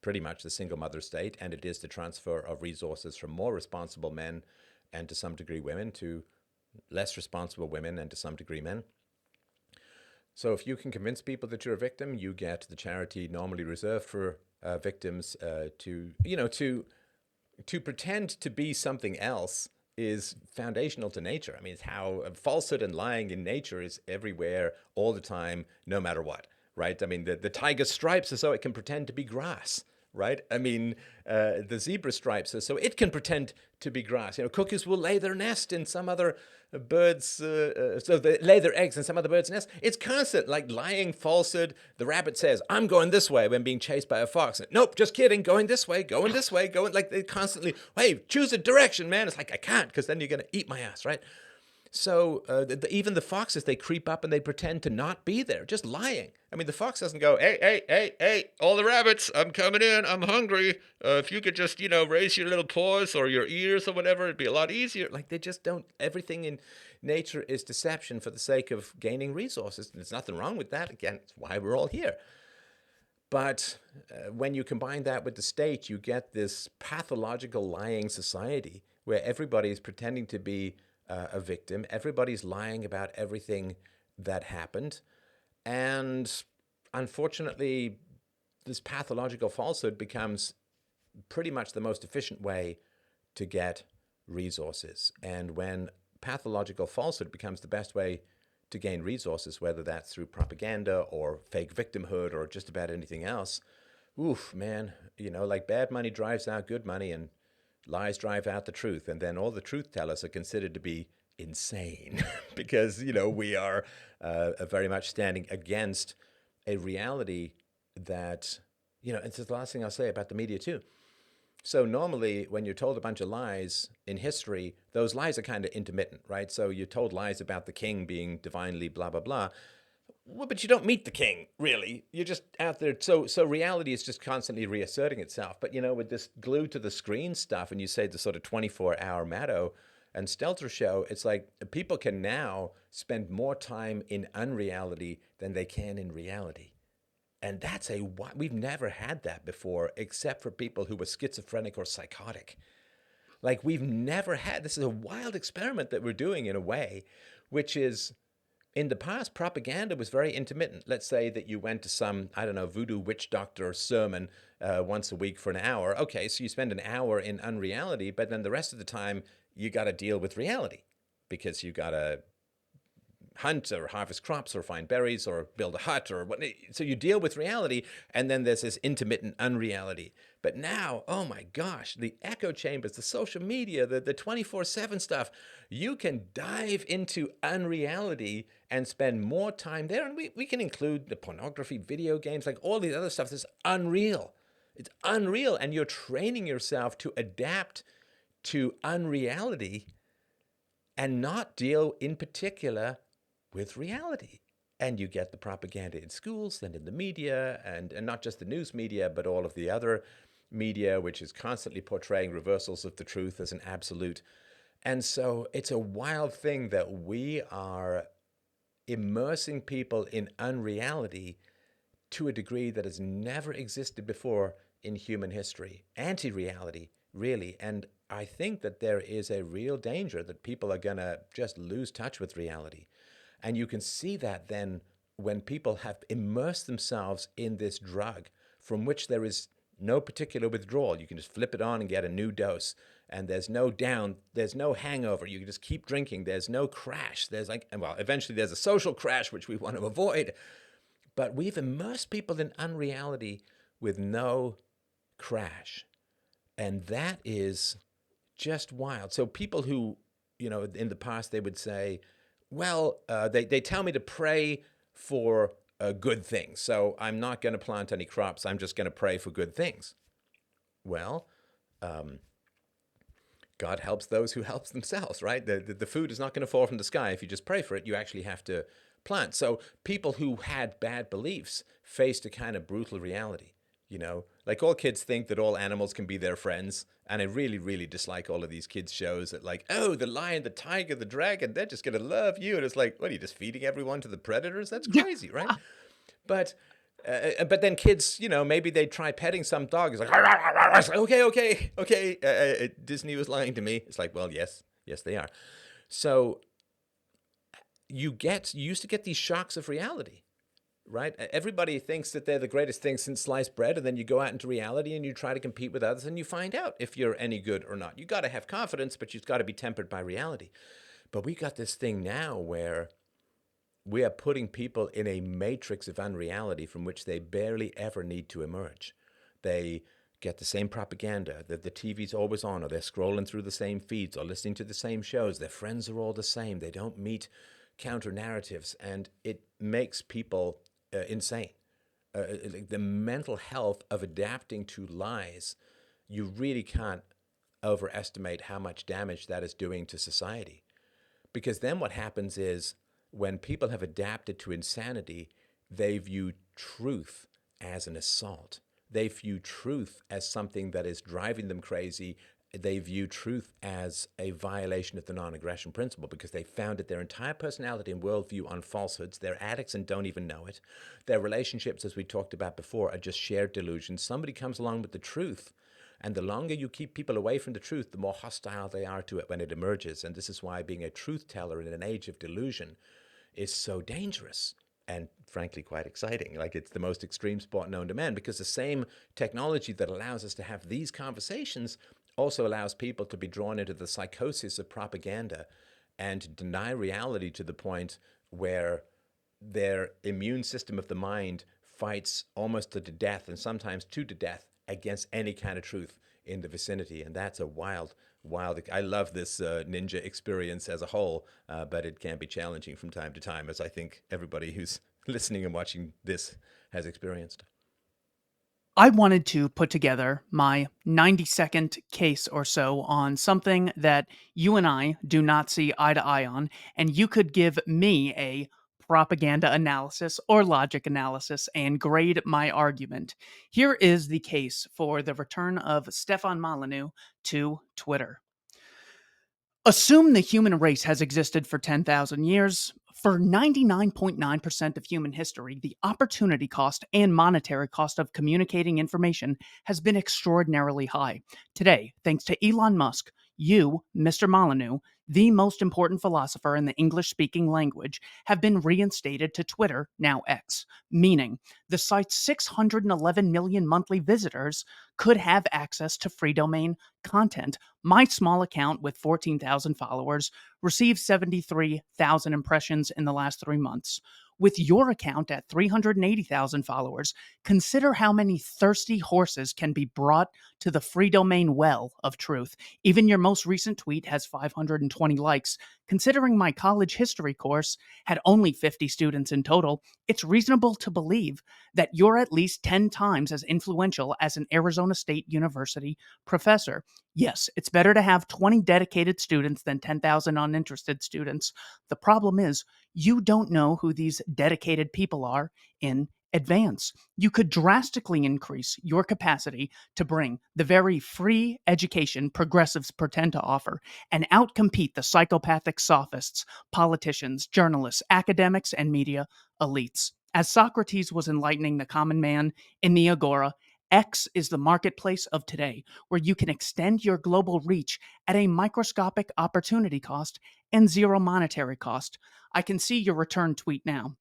pretty much the single mother state, and it is the transfer of resources from more responsible men and to some degree women to less responsible women and to some degree men. So if you can convince people that you're a victim, you get the charity normally reserved for victims to pretend to be something else is foundational to nature. I mean, it's how falsehood and lying in nature is everywhere all the time, no matter what. Right? I mean, the tiger stripes are so it can pretend to be grass, right? I mean, the zebra stripes are so it can pretend to be grass. Cuckoos will lay their nest in some other bird's, so they lay their eggs in some other bird's nest. It's constant, like lying, falsehood. The rabbit says, I'm going this way when being chased by a fox. Nope, just kidding, going this way, going, like they constantly, hey, choose a direction, man. It's like, I can't, because then you're going to eat my ass, right? So even the foxes, they creep up and they pretend to not be there, just lying. I mean, the fox doesn't go, hey, all the rabbits, I'm coming in, I'm hungry. If you could just, raise your little paws or your ears or whatever, it'd be a lot easier. Like, they just don't, everything in nature is deception for the sake of gaining resources. There's nothing wrong with that. Again, it's why we're all here. But when you combine that with the state, you get this pathological lying society where everybody's pretending to be a victim. Everybody's lying about everything that happened. And unfortunately, this pathological falsehood becomes pretty much the most efficient way to get resources. And when pathological falsehood becomes the best way to gain resources, whether that's through propaganda or fake victimhood or just about anything else, oof, man, like bad money drives out good money and lies drive out the truth, and then all the truth tellers are considered to be insane because, we are very much standing against a reality that, and this is the last thing I'll say about the media too. So normally, when you're told a bunch of lies in history, those lies are kind of intermittent, right? So you're told lies about the king being divinely blah blah blah. Well, but you don't meet the king, really. You're just out there. So reality is just constantly reasserting itself. But with this glued to the screen stuff, and you say the sort of 24-hour Maddow and Stelter show, it's like people can now spend more time in unreality than they can in reality. And we've never had that before, except for people who were schizophrenic or psychotic. Like we've never had, this is a wild experiment that we're doing in a way, which is, in the past, propaganda was very intermittent. Let's say that you went to some, I don't know, voodoo witch doctor sermon once a week for an hour. Okay, so you spend an hour in unreality, but then the rest of the time you got to deal with reality because you got to hunt or harvest crops or find berries or build a hut or what. So you deal with reality, and then there's this intermittent unreality. But now, oh my gosh, the echo chambers, the social media, the 24/7 stuff, you can dive into unreality and spend more time there. And we can include the pornography, video games, like all these other stuff that's unreal. It's unreal, and you're training yourself to adapt to unreality and not deal in particular with reality. And you get the propaganda in schools and in the media, and not just the news media, but all of the other media, which is constantly portraying reversals of the truth as an absolute. And so it's a wild thing that we are immersing people in unreality to a degree that has never existed before in human history. Anti-reality, really. And I think that there is a real danger that people are going to just lose touch with reality. And you can see that then when people have immersed themselves in this drug from which there is no particular withdrawal. You can just flip it on and get a new dose. And there's no there's no hangover. You can just keep drinking. There's no crash. Eventually there's a social crash, which we want to avoid. But we've immersed people in unreality with no crash. And that is just wild. So people who, in the past, they would say, well, they tell me to pray for good things. So I'm not going to plant any crops. I'm just going to pray for good things. Well, God helps those who help themselves, right? The food is not going to fall from the sky if you just pray for it. You actually have to plant. So people who had bad beliefs faced a kind of brutal reality. Like all kids think that all animals can be their friends. And I really, really dislike all of these kids' shows that like, oh, the lion, the tiger, the dragon, they're just going to love you. And it's like, what, are you just feeding everyone to the predators? That's crazy, right? But then kids, maybe they try petting some dog. It's like, it's like okay. Disney was lying to me. It's like, well, yes, they are. So you used to get these shocks of reality. Right? Everybody thinks that they're the greatest thing since sliced bread, and then you go out into reality and you try to compete with others and you find out if you're any good or not. You got to have confidence, but you've got to be tempered by reality. But we got this thing now where we are putting people in a matrix of unreality from which they barely ever need to emerge. They get the same propaganda, that the TV's always on, or they're scrolling through the same feeds or listening to the same shows. Their friends are all the same. They don't meet counter narratives, and it makes people insane. The mental health of adapting to lies, you really can't overestimate how much damage that is doing to society. Because then what happens is when people have adapted to insanity, they view truth as an assault. They view truth as something that is driving them crazy. They view truth as a violation of the non-aggression principle because they founded their entire personality and worldview on falsehoods. They're addicts and don't even know it. Their relationships, as we talked about before, are just shared delusions. Somebody comes along with the truth, and the longer you keep people away from the truth, the more hostile they are to it when it emerges. And this is why being a truth teller in an age of delusion is so dangerous and frankly quite exciting. Like it's the most extreme sport known to man because the same technology that allows us to have these conversations also allows people to be drawn into the psychosis of propaganda and to deny reality to the point where their immune system of the mind fights almost to the death and sometimes to the death against any kind of truth in the vicinity, and that's a wild. I love this ninja experience as a whole, but it can be challenging from time to time, as I think everybody who's listening and watching this has experienced. I wanted to put together my 90-second case or so on something that you and I do not see eye to eye on, and you could give me a propaganda analysis or logic analysis and grade my argument. Here is the case for the return of Stefan Molyneux to Twitter. Assume the human race has existed for 10,000 years. For 99.9% of human history, the opportunity cost and monetary cost of communicating information has been extraordinarily high. Today, thanks to Elon Musk, you, Mr. Molyneux, the most important philosopher in the English speaking language, have been reinstated to Twitter, now X, meaning the site's 611 million monthly visitors could have access to free domain content. My small account with 14,000 followers received 73,000 impressions in the last 3 months. With your account at 380,000 followers, consider how many thirsty horses can be brought to the free domain well of truth. Even your most recent tweet has 520 likes. Considering my college history course had only 50 students in total, it's reasonable to believe that you're at least 10 times as influential as an Arizona State University professor. Yes, it's better to have 20 dedicated students than 10,000 uninterested students. The problem is, you don't know who these dedicated people are in advance. You could drastically increase your capacity to bring the very free education progressives pretend to offer and outcompete the psychopathic sophists, politicians, journalists, academics, and media elites. As Socrates was enlightening the common man in the Agora, X is the marketplace of today, where you can extend your global reach at a microscopic opportunity cost and zero monetary cost. I can see your return tweet now.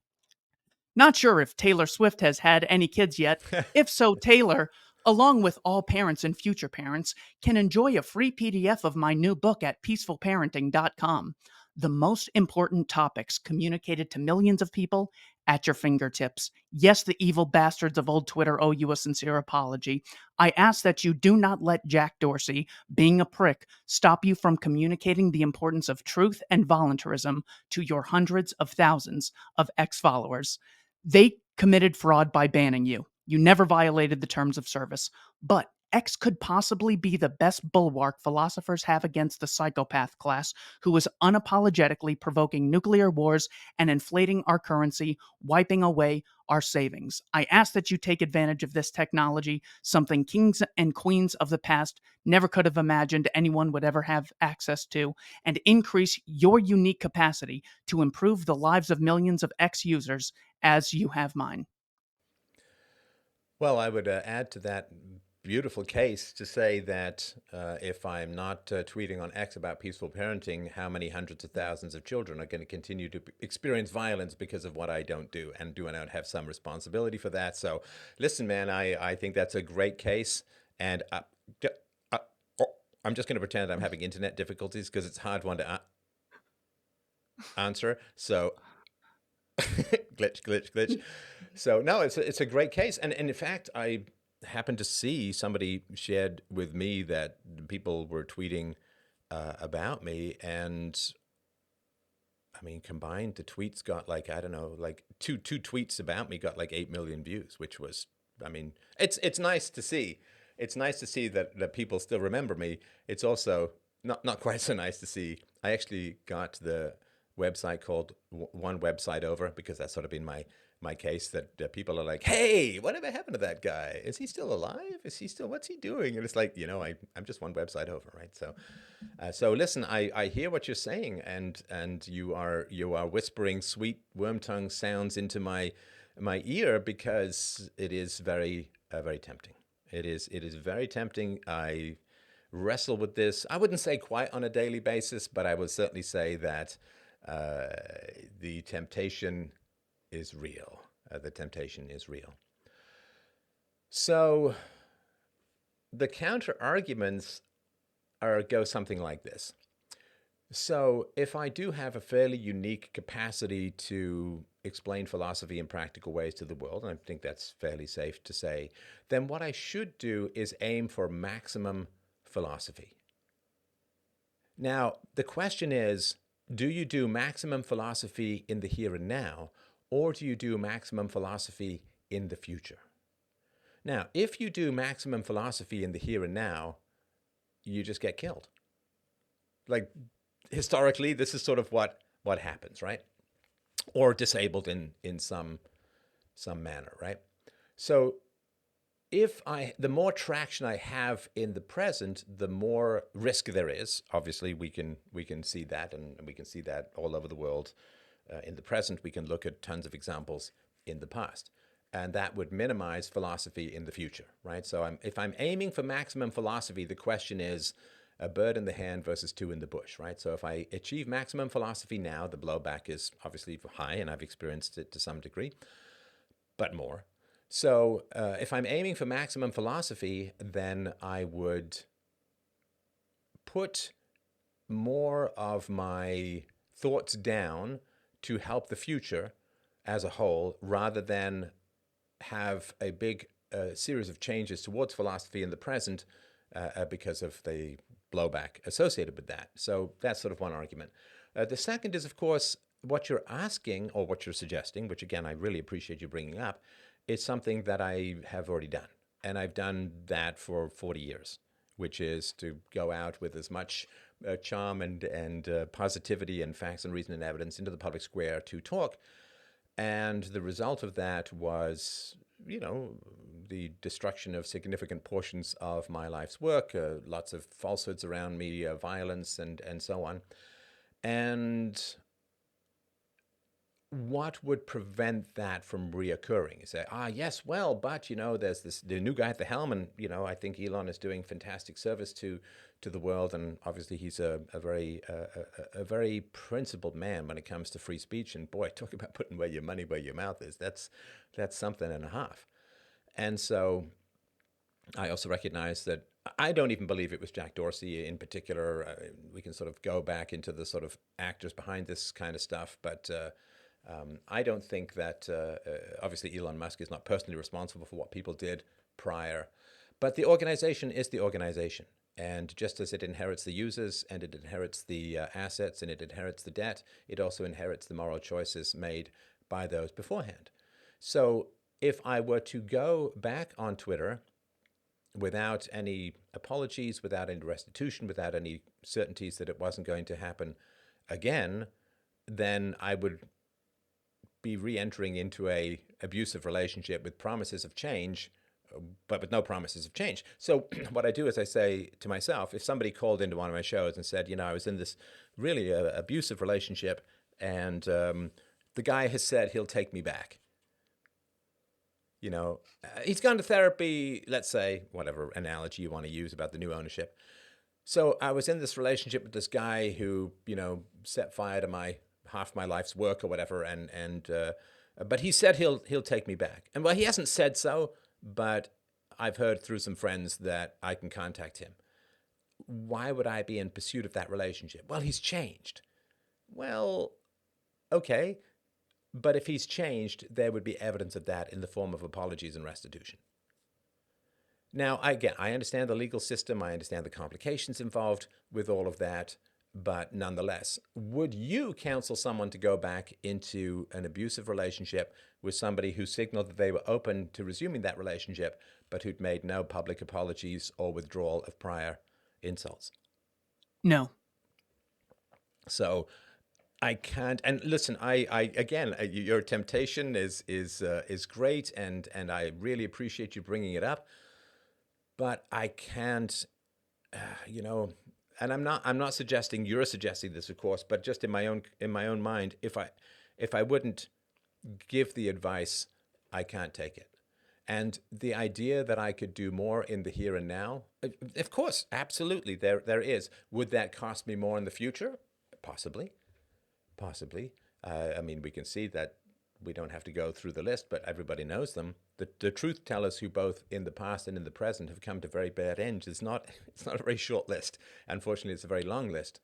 Not sure if Taylor Swift has had any kids yet. If so, Taylor, along with all parents and future parents, can enjoy a free PDF of my new book at peacefulparenting.com. The most important topics communicated to millions of people at your fingertips. Yes, the evil bastards of old Twitter owe you a sincere apology. I ask that you do not let Jack Dorsey, being a prick, stop you from communicating the importance of truth and voluntarism to your hundreds of thousands of ex followers. They committed fraud by banning you. You never violated the terms of service. But X could possibly be the best bulwark philosophers have against the psychopath class who is unapologetically provoking nuclear wars and inflating our currency, wiping away our savings. I ask that you take advantage of this technology, something kings and queens of the past never could have imagined anyone would ever have access to, and increase your unique capacity to improve the lives of millions of X users as you have mine. Well, I would add to that beautiful case to say that if I'm not tweeting on X about peaceful parenting, how many hundreds of thousands of children are going to continue to experience violence because of what I don't do? And do I not have some responsibility for that? So, listen, man, I think that's a great case. And d- uh, oh, I'm just going to pretend I'm having internet difficulties because it's a hard one to answer. So, glitch, glitch, glitch. So no, it's a great case, and in fact, I happened to see somebody shared with me that people were tweeting about me, and I mean, combined, the tweets got like I don't know, like two tweets about me got like 8 million views, which was, I mean, it's nice to see. It's nice to see that people still remember me. It's also not quite so nice to see. I actually got the website called One Website Over because that's sort of been my case that people are like, hey, whatever happened to that guy? Is he still alive? Is he still, what's he doing? And it's like, I'm just one website over, right? So listen, I hear what you're saying, and you are whispering sweet worm tongue sounds into my ear because it is very tempting. It is very tempting. I wrestle with this. I wouldn't say quite on a daily basis, but I would certainly say that uh, the temptation is real. The temptation is real. So the counter arguments are go something like this. So, if I do have a fairly unique capacity to explain philosophy in practical ways to the world, and I think that's fairly safe to say, then what I should do is aim for maximum philosophy. Now, the question is, do you do maximum philosophy in the here and now, or do you do maximum philosophy in the future? Now, if you do maximum philosophy in the here and now, you just get killed. Like, historically, this is sort of what happens, right? Or disabled in some manner, right? So the more traction I have in the present, the more risk there is. Obviously, we can see that, and we can see that all over the world. In the present, we can look at tons of examples in the past, and that would minimize philosophy in the future, right? So if I'm aiming for maximum philosophy, the question is a bird in the hand versus two in the bush, right? So if I achieve maximum philosophy now, the blowback is obviously high, and I've experienced it to some degree, but more. So if I'm aiming for maximum philosophy, then I would put more of my thoughts down to help the future as a whole, rather than have a big series of changes towards philosophy in the present because of the blowback associated with that. So that's sort of one argument. The second is, of course, what you're asking or what you're suggesting, which again, I really appreciate you bringing up, is something that I have already done. And I've done that for 40 years, which is to go out with as much charm and positivity and facts and reason and evidence into the public square to talk. And the result of that was, the destruction of significant portions of my life's work, lots of falsehoods around me, violence, and so on. And what would prevent that from reoccurring? You say, yes, well, but, there's the new guy at the helm, and, I think Elon is doing fantastic service to the world, and obviously he's a very principled man when it comes to free speech, and boy, talk about putting where your money, where your mouth is. That's something and a half. And so I also recognize that I don't even believe it was Jack Dorsey in particular. We can sort of go back into the sort of actors behind this kind of stuff, but I don't think that, obviously Elon Musk is not personally responsible for what people did prior, but the organization is the organization. And just as it inherits the users, and it inherits the assets, and it inherits the debt, it also inherits the moral choices made by those beforehand. So if I were to go back on Twitter without any apologies, without any restitution, without any certainties that it wasn't going to happen again, then I would be re-entering into a abusive relationship with promises of change, but with no promises of change. So what I do is I say to myself, if somebody called into one of my shows and said, I was in this really abusive relationship, and the guy has said he'll take me back. He's gone to therapy, let's say, whatever analogy you want to use about the new ownership. So I was in this relationship with this guy who, set fire to half my life's work or whatever, but he said he'll take me back. And well, he hasn't said so, but I've heard through some friends that I can contact him. Why would I be in pursuit of that relationship? Well, he's changed. Well, okay. But if he's changed, there would be evidence of that in the form of apologies and restitution. Now, again, I understand the legal system. I understand the complications involved with all of that. But nonetheless, would you counsel someone to go back into an abusive relationship with somebody who signaled that they were open to resuming that relationship, but who'd made no public apologies or withdrawal of prior insults? No. So I can't. And listen, I again, your temptation is great, and I really appreciate you bringing it up. But I can't, and I'm not suggesting you're suggesting this, of course, but just in my own mind, if I wouldn't give the advice, I can't take it. And the idea that I could do more in the here and now, of course, absolutely, there is. Would that cost me more in the future? Possibly. I mean, we can see that we don't have to go through the list, but everybody knows them. The truth tellers who both in the past and in the present have come to very bad ends. It's not a very short list. Unfortunately, it's a very long list.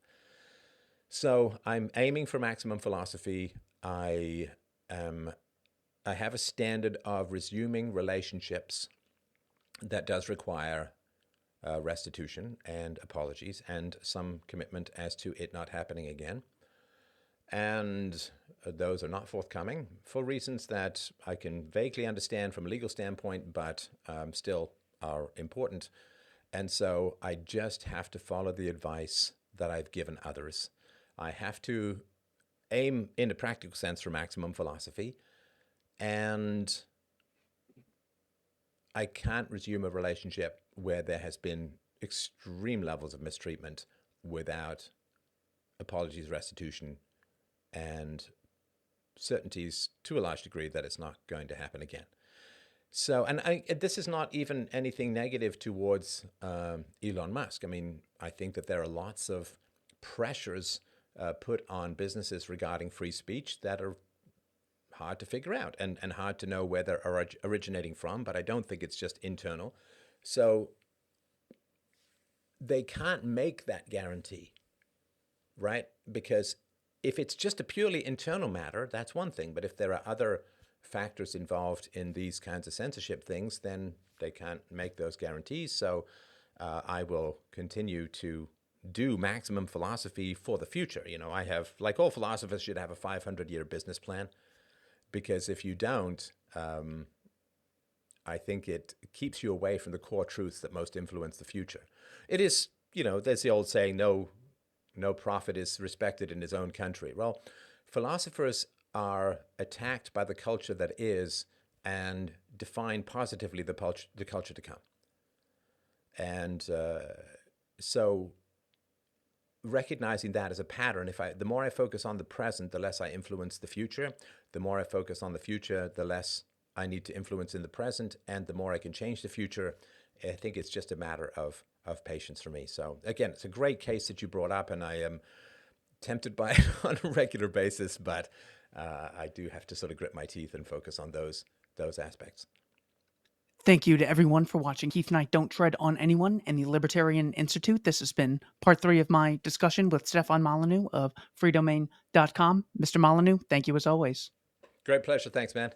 So I'm aiming for maximum philosophy. I have a standard of resuming relationships that does require restitution and apologies and some commitment as to it not happening again. And those are not forthcoming for reasons that I can vaguely understand from a legal standpoint, but still are important. And so I just have to follow the advice that I've given others. I have to aim in a practical sense for maximum philosophy, and I can't resume a relationship where there has been extreme levels of mistreatment without apologies, restitution, and certainties to a large degree that it's not going to happen again. So, and this is not even anything negative towards Elon Musk. I mean, I think that there are lots of pressures put on businesses regarding free speech that are hard to figure out and hard to know where they're originating from, but I don't think it's just internal. So they can't make that guarantee, right? Because if it's just a purely internal matter, that's one thing. But if there are other factors involved in these kinds of censorship things, then they can't make those guarantees. So I will continue to do maximum philosophy for the future. You know, I have, like all philosophers, should have a 500-year business plan, because if you don't, I think it keeps you away from the core truths that most influence the future. It is, you know, there's the old saying, no prophet is respected in his own country. Well, philosophers are attacked by the culture that is and define positively the culture to come. And so recognizing that as a pattern, the more I focus on the present, the less I influence the future. The more I focus on the future, the less I need to influence in the present, and the more I can change the future. I think it's just a matter of patience for me. So again, it's a great case that you brought up, and I am tempted by it on a regular basis, but I do have to sort of grit my teeth and focus on those aspects. Thank you to everyone for watching. Keith and I don't tread on anyone in the Libertarian Institute. This has been part 3 of my discussion with Stefan Molyneux of freedomain.com. Mr. Molyneux, thank you as always. Great pleasure. Thanks, man.